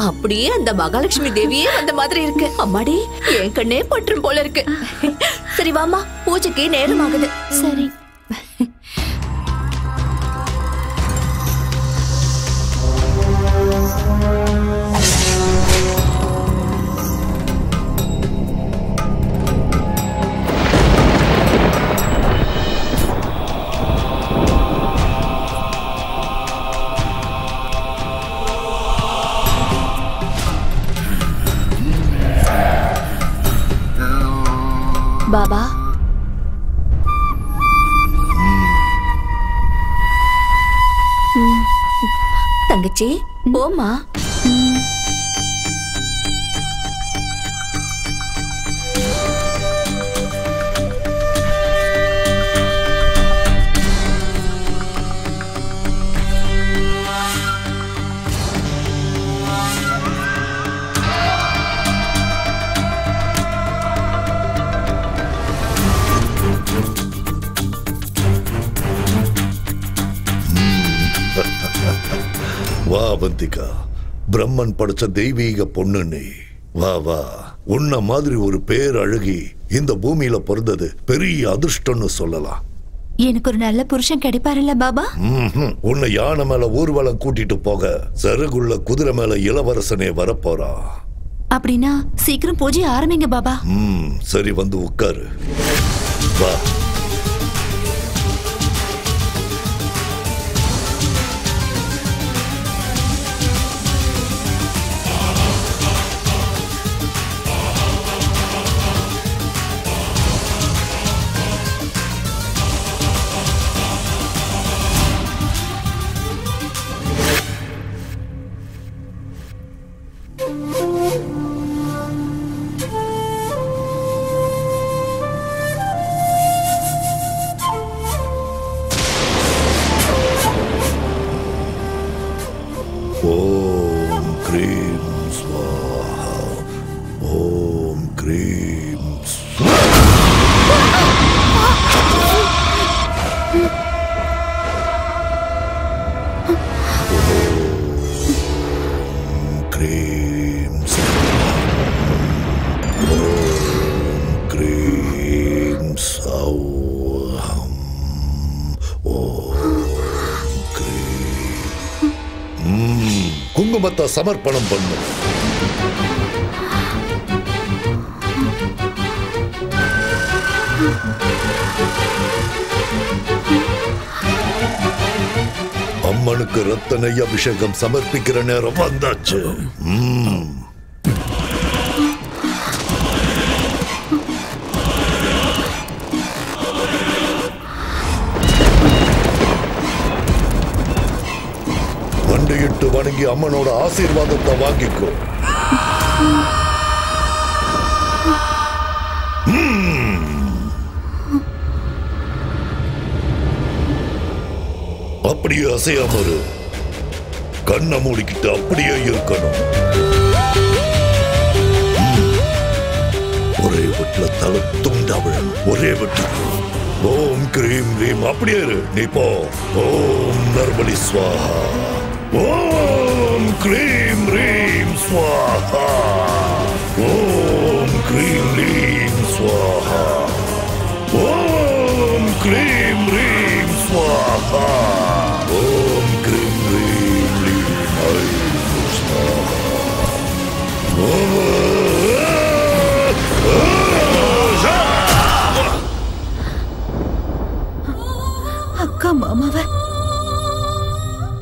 அப்படியே அந்த மகாலட்சுமி தேவியே வந்த மாதிரி இருக்கு. அம்மாடி, என் கண்ணே பற்றும் போல இருக்கு. சரி வாமா, பூஜைக்கு நேரம் ஆகுது. சரி. தங்கச்சி போமா. வா அவந்திகா, பிரம்மன் படைச்ச தெய்வீக பொண்ணு நீ. வா வா, உன்ன மாதிரி ஒரு பேர் அழகி இந்த பூமியில பிறந்தது பெரிய அதிர்ஷ்டம்னு சொல்லலாம். எனக்கு ஒரு நல்ல புருஷன் கிடைப்பாருல்ல பாபா? உன்னை யானை மேல ஊர்வலம் கூட்டிட்டு போக சருகுள்ள குதிரை மேல இளவரசனே வரப்போறா. அப்படின்னா சீக்கிரம் பூஜை ஆரம்பிங்க பாபா. சரி, வந்து உட்காரு. வா. ஓம் க்ரீம் ஸ்வாஹா, ஓம் க்ரீம் க்ரீம் ஓம் க்ரீம் சௌஹம் ஓம் குங்குமத்தை சமர்ப்பணம் பண்ணு. அம்மனுக்கு ரத்த நெய் அபிஷேகம் சமர்ப்பிக்கிற நேரம் வந்தாச்சு. வண்டியிட்டு வணங்கி அம்மனோட ஆசீர்வாதத்தை வாங்கிக்கோ. அப்படியே அசையாம இரு. கண்ணை மூடிக்கிட்டு அப்படியே இருக்கணும். ஒரே வீட்டுல தலை துண்டாவிழன், ஒரே வீட்டுக்கு. ஓம் கிரீம் ரீம் அப்படியே இரு. நீ போ. ஓம் நர்மலி ஸ்வாஹா, ஓம் கிரீம் ரீம் ஸ்வாஹா, ஓம் கிரீம் ரீம் ஸ்வாஹா, ஓம் கிரீம் ரீம் ஸ்வாஹா, ஓம் கிரீம் ரீம் ரீம் ஐம் ஸ்வாஹா. அக்கா மாமாவை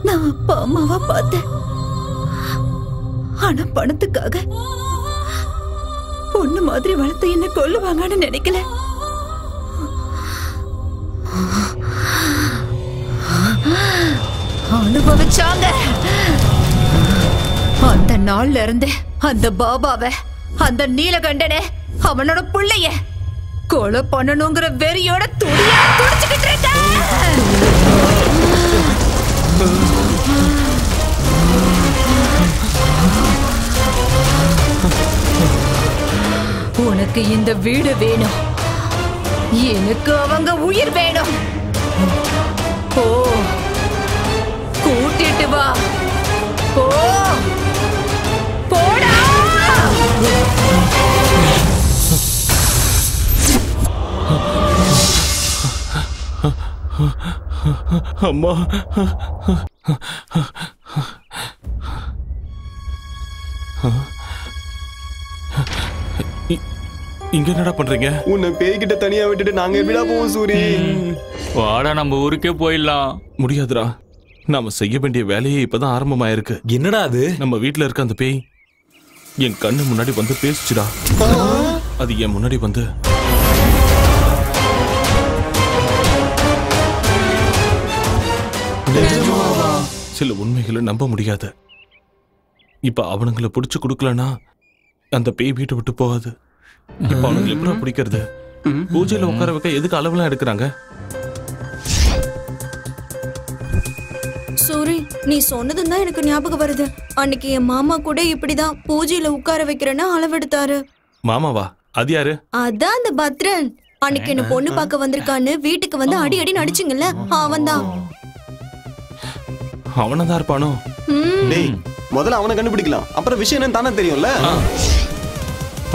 நான் அப்பா அம்மாவா பார்த்தேன். ஆனா பணத்துக்காக பொண்ணு மாதிரி வளர்த்து என்ன கொல்லுவாங்கன்னு நினைக்கல. அனுபவிச்சாங்க. அந்த நாள்ல இருந்து அந்த பாபாவை, அந்த நீலகண்டனை, அவனோட பிள்ளைய கொலை பண்ணணுங்கிற வெறியோட துடியா துடிச்சுக்கிட்டு இருக்க. உனக்கு இந்த வீடு வேணும், எனக்கு அவங்க உயிர் வேணும். ஓ, கூட்டிட்டு வா. போ, போடா. அம்மா, இங்க என்னடா பண்றீங்க? உன்னை பேய்கிட்ட தனியா விட்டுட்டு நாங்க எப்படிடா போவோம் சூரி? வாடா நம்ம ஊருக்கே போயிடலாம். முடியாதுடா, நாம செய்ய வேண்டிய வேலையே இப்பதான் ஆரம்பமாயிருக்கு. என்னடா அது? நம்ம வீட்டுல இருக்க அந்த பேய் என் கண்ணு முன்னாடி வந்து பேசுச்சுடா. அது என் முன்னாடி வந்து சில உண்மைகளை நம்ப முடியாது. இப்ப அவனுங்களை பிடிச்சு கொடுக்கலனா அந்த பேய் வீட்டை விட்டு போகாது. இப்ப அவனுங்களை எப்படி பிடிக்கிறது? பூஜையில உட்கார வைக்க எதுக்கு அளவுலாம் எடுக்கிறாங்க? சூரி, நீ சொன்னதும் தான் எனக்கு ஞாபகம் வருது. அன்னைக்கு என் மாமா கூட இப்படிதான் பூஜையில உட்கார வைக்கிறேன்னு அளவெடுத்தாரு. மாமாவா? அது யாரு? அதான் அந்த பத்ரன். அன்னைக்கு என்ன பொண்ணு பார்க்க வந்திருக்கான்னு வீட்டுக்கு வந்து அடி அடி நடிச்சுங்கல்ல, அவன்தான். அவனதான் இருப்பானோ? டேய், முதல்ல அவனை கண்டுபிடிக்கலாம், அப்புறம் விஷயம் என்னன்னு தானே தெரியும்ல.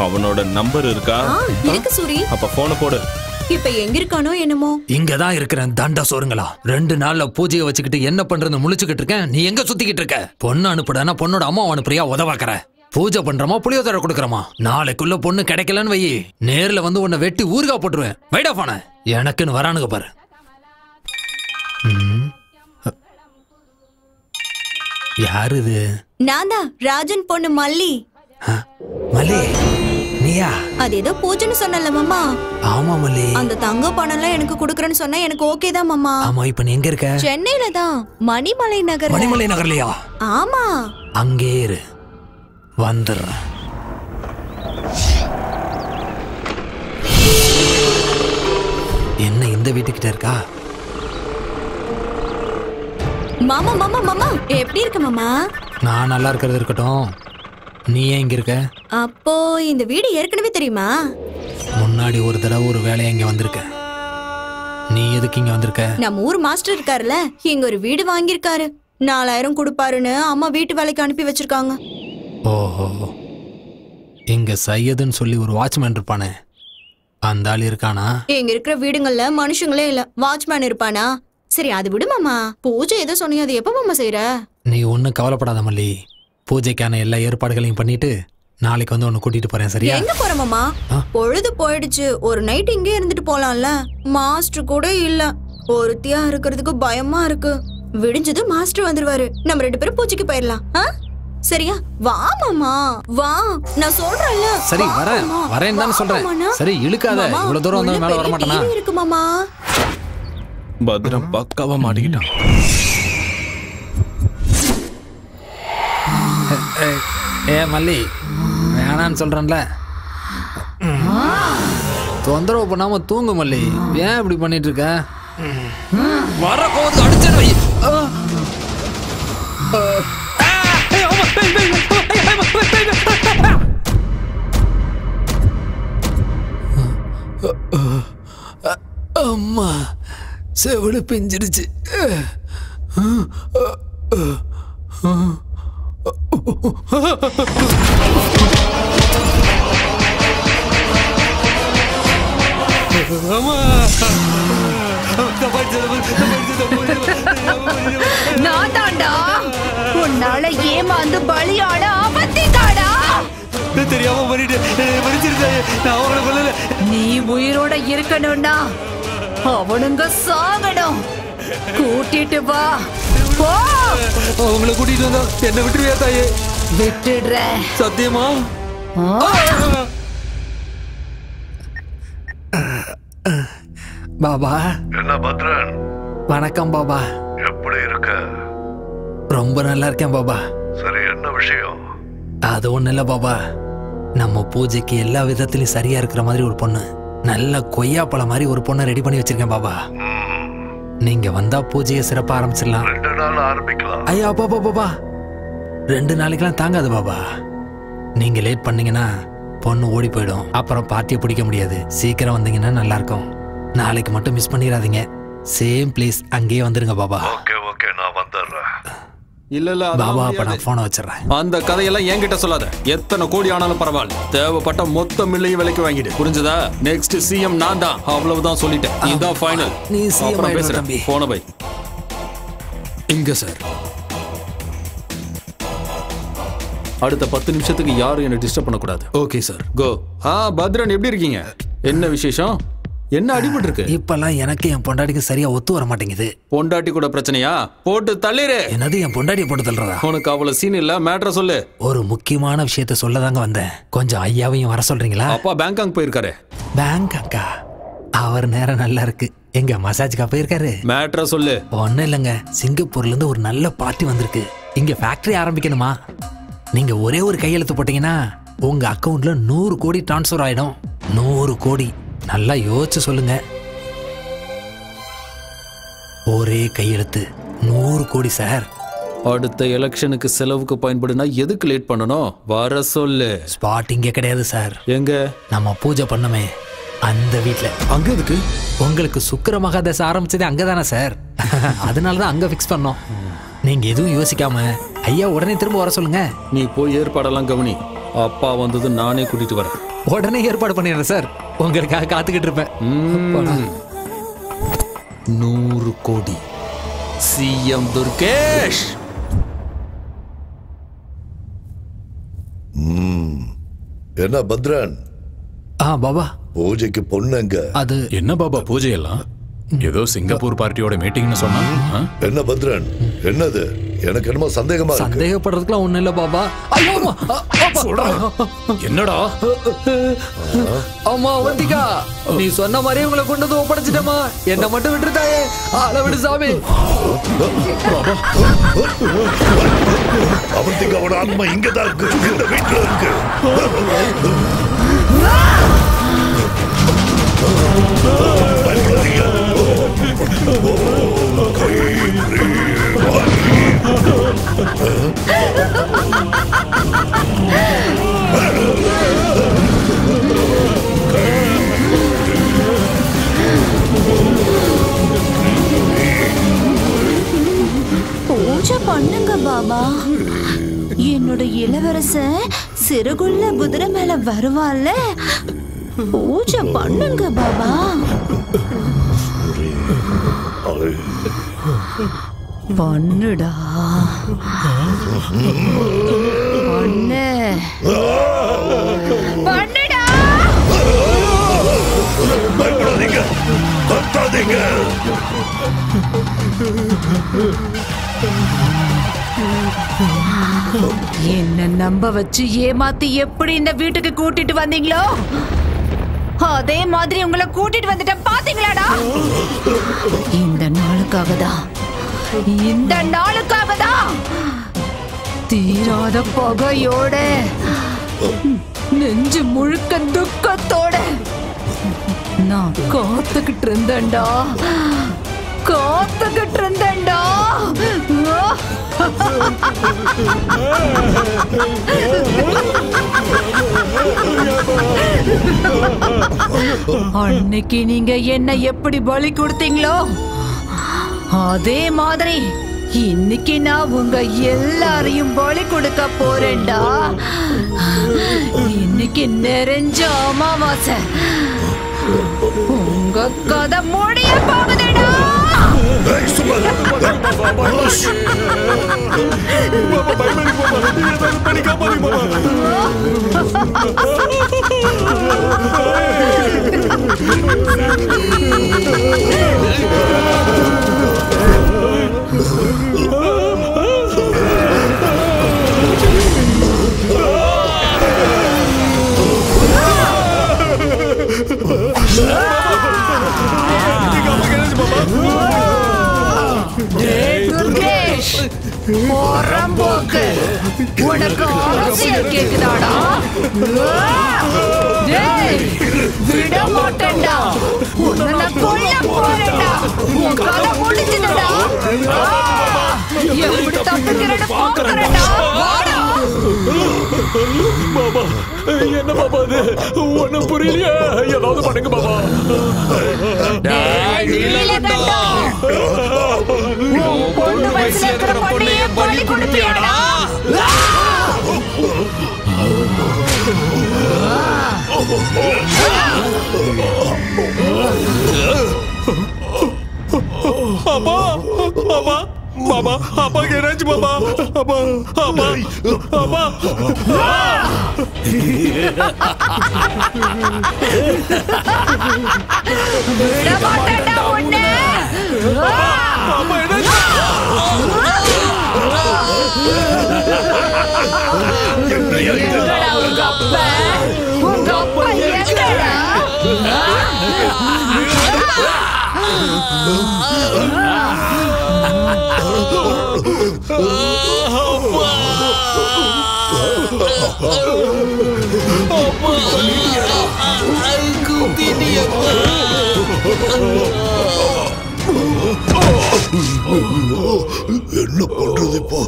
அவனோட நம்பர் இருக்கா? இருக்கு சூரி. அப்ப போன போடு. இப்ப எங்க இருக்கானோ என்னமோ. இங்கதான் இருக்கிறேன் தண்ட சோறுங்களா. 2 நாள்ல பூஜையை வச்சுக்கிட்டு என்ன பண்றதுன்னு முழிச்சுக்கிட்டு இருக்கேன். நீ எங்க சுத்திக்கிட்டு இருக்க? பொண்ணு அனுப்புடனா பொண்ணோட அம்மா அனுப்புறியா? உதவாக்குற. பூஜை பண்றமா புளியோதரை கொடுக்கறமா? நாளைக்குள்ள பொண்ணு கிடைக்கலன்னு வை, நேர்ல வந்து உன்னை வெட்டி ஊறுகா போட்டுருவேன். வைடா போன. எனக்குன்னு வரானுங்க பாரு. யாரு இது? நான் தான் ராஜன் பொண்ணு மல்லி. மல்லி நீயா? அது ஏதோ பூஜைன்னு சொன்னல மாமா. ஆமா மல்லி. அந்த தங்க பணம்லாம் எனக்கு குடுக்கறேன்னு சொன்னா எனக்கு ஓகே தான் மாமா. ஆமா, இப்ப நீ எங்க இருக்க? சென்னையில தான், மணிமலை நகர். மணிமலை நகர்லயா? ஆமா. அங்கே இரு, வந்துடுறேன். என்ன இந்த வீட்டுக்கிட்ட இருக்கா? மாமா மாமா மாமா, எப்படி இருக்க மாமா? நான் நல்லா இருக்கிறது இருக்கட்டும், நீ ஏன் இங்க இருக்க? அப்போ இந்த வீடு ஏற்கனவே தெரியுமா? முன்னாடி ஒரு தடவை ஒரு வேலையா இங்க வந்திருக்க. நீ எதுக்கு இங்க வந்திருக்க? நம்ம ஊர் மாஸ்டர் இருக்காருல்ல, இங்க ஒரு வீடு வாங்கியிருக்காரு. 4000 கொடுப்பாருன்னு அம்மா வீட்டு வேலைக்கு அனுப்பி வச்சிருக்காங்க. ஓஹோ, இங்க சையதுன்னு சொல்லி ஒரு வாட்ச்மேன் இருப்பானே, அந்த ஆள் இருக்கானா? இங்க இருக்கிற வீடுங்கள்ல மனுஷங்களே இல்ல, வாட்ச்மேன் இருப்பானா? சரி அது விடு மாமா. பூஜை ஏதோ சொன்னீங்க, அது எப்ப மாமா செய்யற? நீ ஒன்னும் கவலைப்படாத மல்லி. பூஜைக்கான எல்லா ஏற்பாடுகளையும் பண்ணிட்டு நாளைக்கு வந்து உன்னை கூட்டிட்டு போறேன், சரியா? எங்க போற மாமா? பொழுது போயிடுச்சு, ஒரு நைட் இங்கே இருந்துட்டு போலாம்ல. மாஸ்டர் கூட இல்ல, ஒருத்தியா இருக்கிறதுக்கு பயமா இருக்கு. விடிஞ்சது மாஸ்டர் வந்துருவாரு, நம்ம 2 பேரும் பூஜைக்கு போயிடலாம். சரியா? வா மாமா வா, நான் சொல்றேன்ல. சரி வரேன் தான் சொல்றேன். சரி இழுக்காத, இவ்வளவு தூரம் வந்து மேல வர மாட்டானா? இருக்கு மாமா. பத்ரம் பக்காவா மாட்டிக்கிட்டான். ஏ மல்லி, வேணான்னு சொல்றேன்ல. தொந்தரவு பண்ணாம தூங்கு மல்லி. ஏன் இப்படி பண்ணிட்டு இருக்க? வர கோவத்தை அடிச்சு வை. அம்மா, செவிடு பிஞ்சிருச்சு. நான் தாண்டா உன்னால ஏமாந்து பலியான அவந்திகாடா. தெரியாம நீ உயிரோட இருக்கணும்னா அவனுங்க சாகணும். கூட்டிட்டு வா. அவங்களை கூட்டிட்டு வந்தா என்ன விட்டுருவியா தாயே? விட்டுடுற. சத்தியமா? பாபா. என்ன பத்ரன்? வணக்கம் பாபா. எப்படி இருக்க? ரொம்ப நல்லா இருக்கேன் பாபா. சரி, என்ன விஷயம்? அது ஒண்ணு இல்ல பாபா, நம்ம பூஜைக்கு எல்லா விதத்திலயும் சரியா இருக்கிற மாதிரி ஒரு பொண்ணு, நல்ல கொய்யாப்பழம் மாதிரி ஒரு பொண்ணை ரெடி பண்ணி வச்சிருக்கேன் பாபா. நீங்க வந்தா பூஜையை சிறப்பா ஆரம்பிச்சிடலாம். 2 நாள் ஆரம்பிக்கலாம். ஐயா பாபா பாபா, 2 நாளைக்கெல்லாம் தாங்காது பாபா. நீங்க லேட் பண்ணீங்கன்னா பொண்ணு ஓடி போயிடும், அப்புறம் பார்ட்டியை பிடிக்க முடியாது. சீக்கிரம் வந்தீங்கன்னா நல்லா இருக்கும். நாளைக்கு மட்டும் மிஸ் பண்ணிடாதீங்க. சேம் பிளேஸ், அங்கேயே வந்துருங்க பாபா. ஓகே ஓகே, நான் வந்துடுறேன். இல்ல பாபா, அப்ப நான் போனை வச்சிடறேன். அந்த கதையெல்லாம் என்கிட்ட சொல்லாத. எத்தனை கோடி ஆனாலும் பரவாயில்ல, தேவைப்பட்ட மொத்த மில்லையும் விலைக்கு வாங்கிடு, புரிஞ்சதா? நெக்ஸ்ட் சிஎம் நான் தான், அவ்வளவுதான் சொல்லிட்டேன். இதுதான் ஃபைனல். நீ சிஎம் பேசுறேன், போன பை. இங்க சார், அடுத்த 10 நிமிஷத்துக்கு யாரும் என்ன டிஸ்டர்ப் பண்ணக்கூடாது. Okay sir. கோ. பத்ரன் எப்படி இருக்கீங்க? என்ன விசேஷம்? என்ன அடிபட்டு இருக்கு? இப்பெல்லாம் எனக்கு என் பொண்டாட்டிக்கு சரியா ஒத்து வர மாட்டேங்குது. பொண்டாட்டி கூட பிரச்சனையா? போட்டு தள்ளிரு. என்னது என் பொண்டாட்டியை போட்டு தள்ளுறதா? உனக்கு அவ்வளவு சீன் இல்ல, மேட்டரை சொல்லு. ஒரு முக்கியமான விஷயத்த சொல்லதாங்க வந்தேன். கொஞ்சம் ஐயாவையும் வர சொல்றீங்களா? அப்பா பேங்காக் போயிருக்காரு. பேங்காக்கா? அவர் நேரம் நல்லா இருக்கு. எங்க மசாஜ்க்கா போயிருக்காரு? மேட்ரா சொல்லு. ஒன்றும் இல்லைங்க, சிங்கப்பூர்ல இருந்து ஒரு நல்ல பார்ட்டி வந்திருக்கு. இங்க ஃபேக்டரி ஆரம்பிக்கணுமா? நீங்க ஒரே ஒரு கையெழுத்து போட்டீங்கன்னா உங்க அக்கவுண்ட்ல 100 கோடி டிரான்ஸ்ஃபர் ஆயிடும். 100 கோடி. நல்லா யோசிச்சு சொல்லுங்க. ஒரே கையெழுத்து 100 கோடி சார். அடுத்த எலெக்ஷனுக்கு செலவுக்கு பயன்படுனா எதுக்கு லேட் பண்ணணும்? வர சொல்லு. ஸ்பாட் இங்க கிடையாது சார். எங்க? நம்ம பூஜை பண்ணமே அந்த வீட்ல. அங்க எதுக்கு? உங்களுக்கு சுக்கிர மகாதசை ஆரம்பிச்சதே அங்கதானே சார். அதனாலதான் அங்க ஃபிக்ஸ் பண்ணோம். நீங்க எதுவும் யோசிக்காம ஐயா உடனே திரும்ப வர சொல்லுங்க. நீ போய் ஏற்பாடெல்லாம் கவனி. அப்பா வந்தது நானே கூட்டிட்டு வரேன். உடனே ஏற்பாடு பண்ணிடுறேன் சார். உங்களுக்காக காத்துக்கிட்டு இருப்பேன். 100 கோடி. சிஎம் துர்கேஷ். என்ன பத்ரன்? பாபா பூஜைக்கு பொண்ணுங்க. அது என்ன பாபா பூஜை எல்லாம்? ஏதோ சிங்கப்பூர் பார்ட்டியோட மீட்டிங்னு சொன்னா. என்ன பத்ரன், என்னது? எனக்கு என்னமோ சந்தேகமா இருக்கு. சந்தேகப்படுறதுக்குலாம் ஒண்ணும் இல்ல பாபா. என்னடா? அம்மா அவந்திகா, நீ சொன்ன மாதிரி உங்களை கொண்டு வந்து ஒப்படைச்சிட்டமா. என்ன மட்டும் விட்டுட்டாயே. ஆள விடு சாமி. அவந்திகாவோட ஆத்மா இங்கதான் இருக்கு, இந்த வீட்டுல இருக்கு. பூஜை பண்ணுங்க பாபா. என்னோட இளவரசன் சிறுகுள்ள குதிரை மேல வருவான்ல, பூஜை பண்ணுங்க பாபா. பண்ணுடா பண்ணு பண்ணுடா. பயப்படாதீங்க, கத்தாதீங்க. என்ன நம்ப வச்சு ஏமாத்தி எப்படி இந்த வீட்டுக்கு கூட்டிட்டு வந்தீங்களோ அதே மாதிரி உங்களை கூட்டிட்டு வந்துட்டேன். பாத்தீங்களாடா? இந்த நாளுக்காக தான், இந்த நாளுக்காக தான் தீராத பகையோட, நெஞ்சு முழுக்க துக்கத்தோட நான் காத்துக்கிட்டு இருந்தேன்டா, காத்துக்கிட்டு இருந்தேன்டா. அன்னைக்கு நீங்க என்ன எப்படி பலி கொடுத்தீங்களோ அதே மாதிரி இன்னைக்கு நான் உங்க எல்லாரையும் பலி கொடுக்க போறேன்டா. இன்னைக்கு நிறைஞ்ச அமாவாசை. உங்க கதை முடிய போகுதுடா. துர்கேஷ், போறம்போக்கு உனக்கு அரசியல் கேக்குதாடா? விட மாட்டேன்டா, உன்னை கொல்ல போறேன்டா. உன் கதை முடிஞ்சுதுடா. எப்படி தப்பிக்கிறேன்னு பாக்குறேன்டா. வாடா. பாபா, என்ன பாபா அது? ஒண்ணும் புரியலையே. ஏதாவது பண்ணுங்க பாபா. பொண்ணு வயசுல இருக்கிற பொண்ணைய பலி கொடுத்தியாடா? அப்பா, அப்பா, பாபா, அப்பா என்னாச்சு பாபா? அப்பா, அப்பா, அப்பா. விட மாட்டேன்டா உன்னை. அப்பா என்னாச்சு? எங்கடா உங்க அப்பா? உங்க அப்பா என்ன பண்றது இப்போ?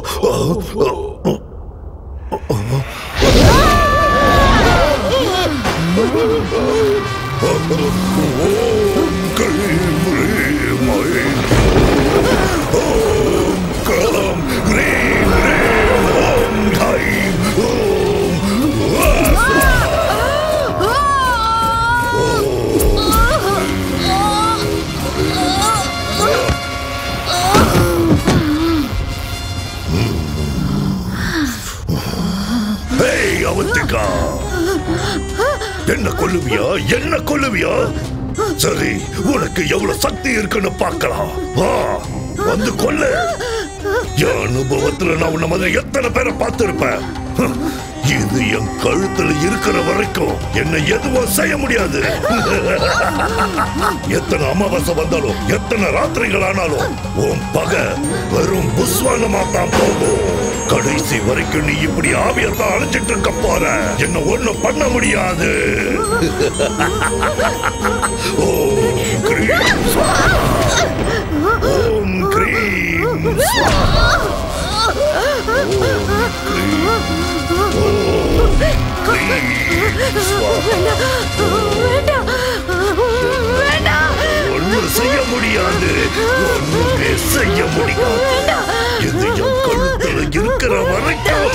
அவந்திகா, என்ன கொல்லுவியா? என்ன கொல்லுவியா? சரி, உனக்கு எவ்வளவு சக்தி இருக்குன்னு பார்க்கலாம். வந்து கொல்லு. என் அனுபவத்துல நான் உன்ன மாதிரி எத்தனை பேரை பார்த்திருப்பேன். இது என் கழுத்துல இருக்கிற வரைக்கும் என்ன எதுவும் செய்ய முடியாது. எத்தனை அமாவாசை வந்தாலும் எத்தனை ராத்திரிகள் ஆனாலும் உன் பகை வெறும் புஸ்வானமா தான் போகும். கடைசி வரைக்கும் நீ இப்படி ஆவியர் தான் அழைச்சிட்டு இருக்க போற. என்ன ஒண்ணும் பண்ண முடியாது. ஓம் கிரீம் ஓம் கிரீம் ஒன்னும் செய்ய முடியாது. ஒண்ணுமே செய்ய முடியாது. இது என் கழுத்துல இருக்கிற வரைக்கும்.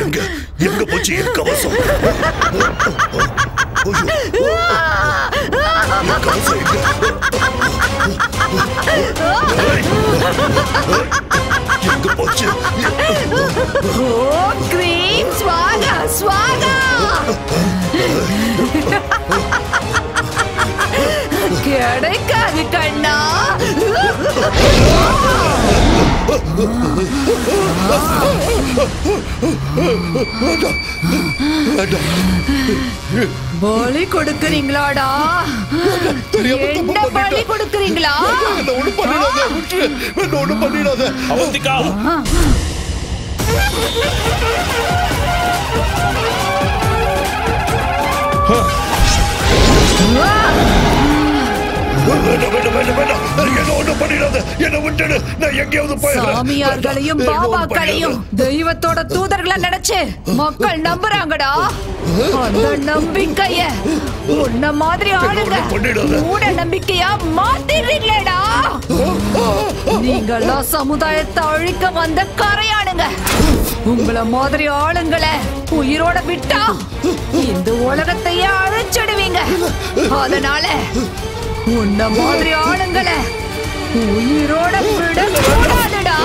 எங்க எங்க போச்சு என் கவசம்? கவசம் எங்க போச்சு? கிரீம் ஸ்வாகா ஸ்வாகா. கிடைக்காது கண்ணா. பலி கொடுக்கறீங்களாடா? என்ன பலி கொடுக்கறீங்களா? ஒண்ணும் பண்ணிடாத அவந்திகா. சாமியார்களையும் பாபாக்களையும் தெய்வத்தோட தூதர்களை நினைச்சு மக்கள் நம்புறாங்கடா. அந்த நம்பிக்கைய உன்ன மாதிரி ஆளுங்க மூட நம்பிக்கையா மாத்திடுறீங்களேடா. நீங்களா சமுதாயத்தை அழிக்க வந்த கரையானுங்க. உங்கள மாதிரி ஆளுங்களை உயிரோட விட்டா இந்த உலகத்தையே அழிச்சிடுவீங்க. அதனால உன்ன மாதிரி ஆளுங்களை உயிரோட விட கூடாதுடா.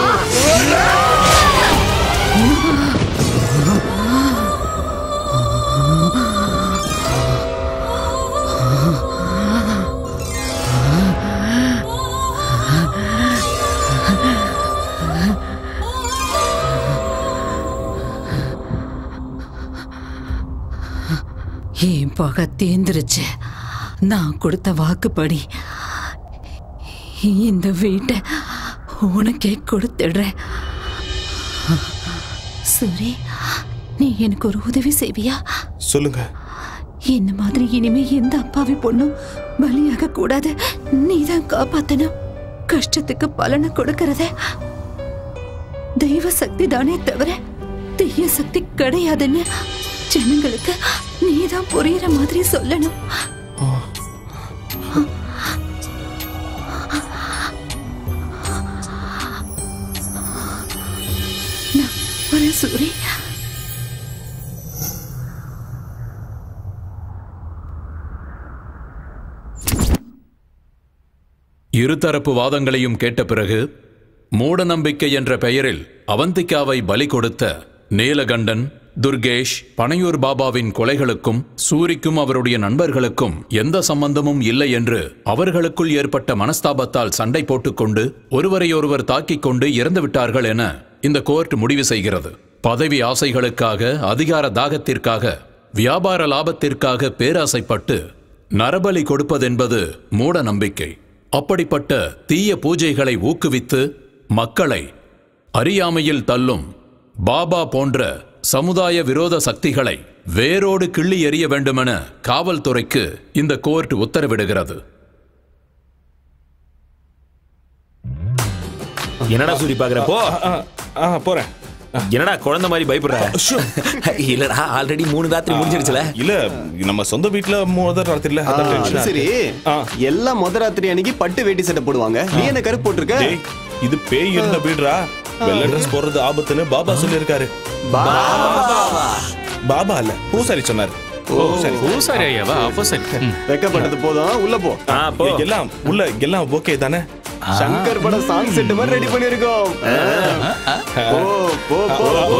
என் பகை தேர்ந்துருச்சு. நான் கொடுத்த வாக்குப்படி இந்த வீட்டை உனக்கே கொடுத்துடுறேன். சரி, நீ எனக்கு ஒரு உதவி செய்வியா? சொல்லுங்க. என்ன மாதிரி இனிமே எந்த அப்பாவி பொண்ணும் பலியாக கூடாது. நீதான் காப்பாத்தணும். கஷ்டத்துக்கு பலனை கொடுக்கறத தெய்வ சக்தி தானே தவிர தீய சக்தி கிடையாதுன்னு ஜனங்களுக்கு நீதான் புரியுற மாதிரி சொல்லணும். சூரி, இருதரப்பு வாதங்களையும் கேட்ட பிறகு மூட நம்பிக்கை என்ற பெயரில் அவந்திகாவை பலி கொடுத்த நீலகண்டன், துர்கேஷ் பனையூர் பாபாவின் கொலைகளுக்கும் சூரிக்கும் அவருடைய நண்பர்களுக்கும் எந்த சம்பந்தமும் இல்லை என்று அவர்களுக்குள் ஏற்பட்ட மனஸ்தாபத்தால் சண்டை போட்டுக்கொண்டு ஒருவரையொருவர் தாக்கிக் கொண்டு இறந்து விட்டார்கள் என இந்த கோர்ட் முடிவு செய்கிறது. பதவி ஆசைகளுக்காக, அதிகார தாகத்திற்காக, வியாபார லாபத்திற்காக பேராசைப்பட்டு நரபலி கொடுப்பதென்பது மூட நம்பிக்கை. அப்படிப்பட்ட தீய பூஜைகளை ஊக்குவித்து மக்களை அறியாமையில் தள்ளும் பாபா போன்ற சமுதாய விரோத சக்திகளை வேரோடு கிள்ளி எறிய வேண்டுமென காவல்துறைக்கு இந்த கோர்ட் உத்தரவிடுகிறது. என்னடா சூரி பாக்குறப்போ போறேன். என்னடா குழந்தை மாதிரி பயப்படுற? இல்லடா ஆல்ரெடி 3 ராத்திரி முடிஞ்சிருச்சுல. இல்ல நம்ம சொந்த வீட்ல முதல் ராத்திரில அதான் டென்ஷன். சரி எல்லாம் முதல் ராத்திரி அன்னைக்கு பட்டு வேட்டி சட்டை போடுவாங்க. நீ என்ன கருப்பு போட்டுருக்க? இது பேய் இருந்த வீடுடா. வெள்ளை ட்ரெஸ் போடுறது ஆபத்துன்னு பாபா சொல்லியிருக்காரு. பாபா இல்ல பூசாரி சொன்னாரு. சரி பூசாரி ஐயாவா? அப்போ சரி. வெக்கப்பட்டது போதும், உள்ள போ. எல்லாம் உள்ள எல்லாம் ஓகே தானே? சங்கர் பட சாங் செட் மாதிரி ரெடி பண்ணிருக்கோம். போ போ போ போ.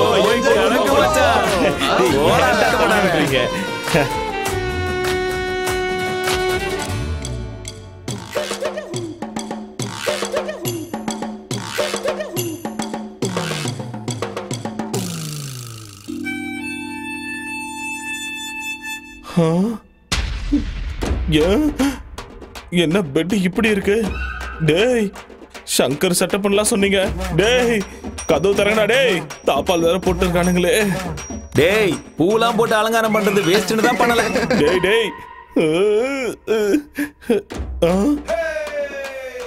என்ன பெட் இப்படி இருக்கு? டேய் சங்கர் செட்டப் பண்ணலாம் சொன்னீங்க. டேய் கதவு தரங்கடா. டேய் தாப்பால் வேற போட்டு இருக்கானுங்களே. டேய் பூலாம் போட்டு அலங்காரம் பண்றது வேஸ்ட்னு தான் பண்ணல. டேய் டேய்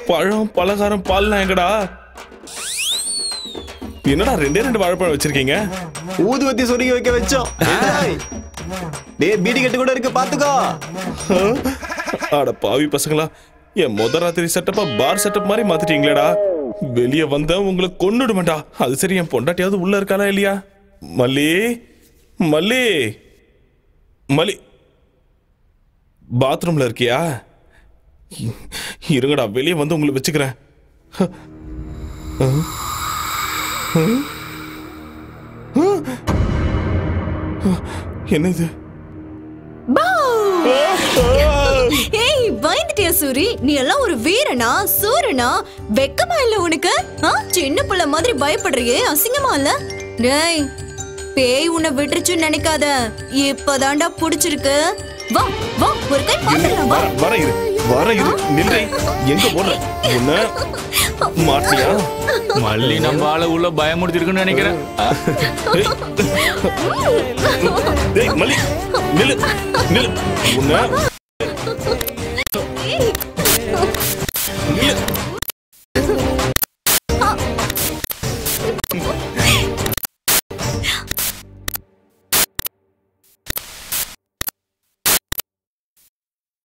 பழம் பலகாரம் பால்லாம் எங்கடா? என்னடா 2 வாழைப்பழம் வச்சிருக்கீங்க? ஊதுவத்தி சொருகி வைக்க வச்சோம். டேய் பீடி கட்டு கூட இருக்கு, பாத்துக்கோ. அட பாவி பசங்களா, என் முதல் ராத்திரி செட்டப்பா பார் செட்டப் மாதிரி மாத்திட்டீங்களேடா. வெளியே வந்த உங்களை கொன்னுடுமாண்டா. அது சரி, என் பொண்டாட்டியாவது உள்ள இருக்காளா இல்லையா? மல்லி மல்லி மல்லி பாத்ரூம்ல இருக்கியா? இருங்கடா, வெளியே வந்து உங்களை வச்சுக்கிறேன். என்ன இது? ஏய் பயந்துட்டியா சூரி? நீ எல்லாம் ஒரு வீரனா சூரனா? வெக்கமா இல்ல உனக்கு? சின்ன புள்ள மாதிரி பயப்படுறியே, அசிங்கமா இல்ல? டேய் பேய் உன்னை விட்டுருச்சுன்னு நினைக்காத, இப்பதான்டா புடிச்சிருக்கு. வா வா ஒரு கை பாத்துக்கலாம். வா வர இரு நில்லை. எங்க போற? என்ன மாட்டியா? மல்லி நம்ம ஆள உள்ள பயமுறுத்திருக்குன்னு நினைக்கிறேன். டேய் மல்லி நில்லு நில்லு. உன்ன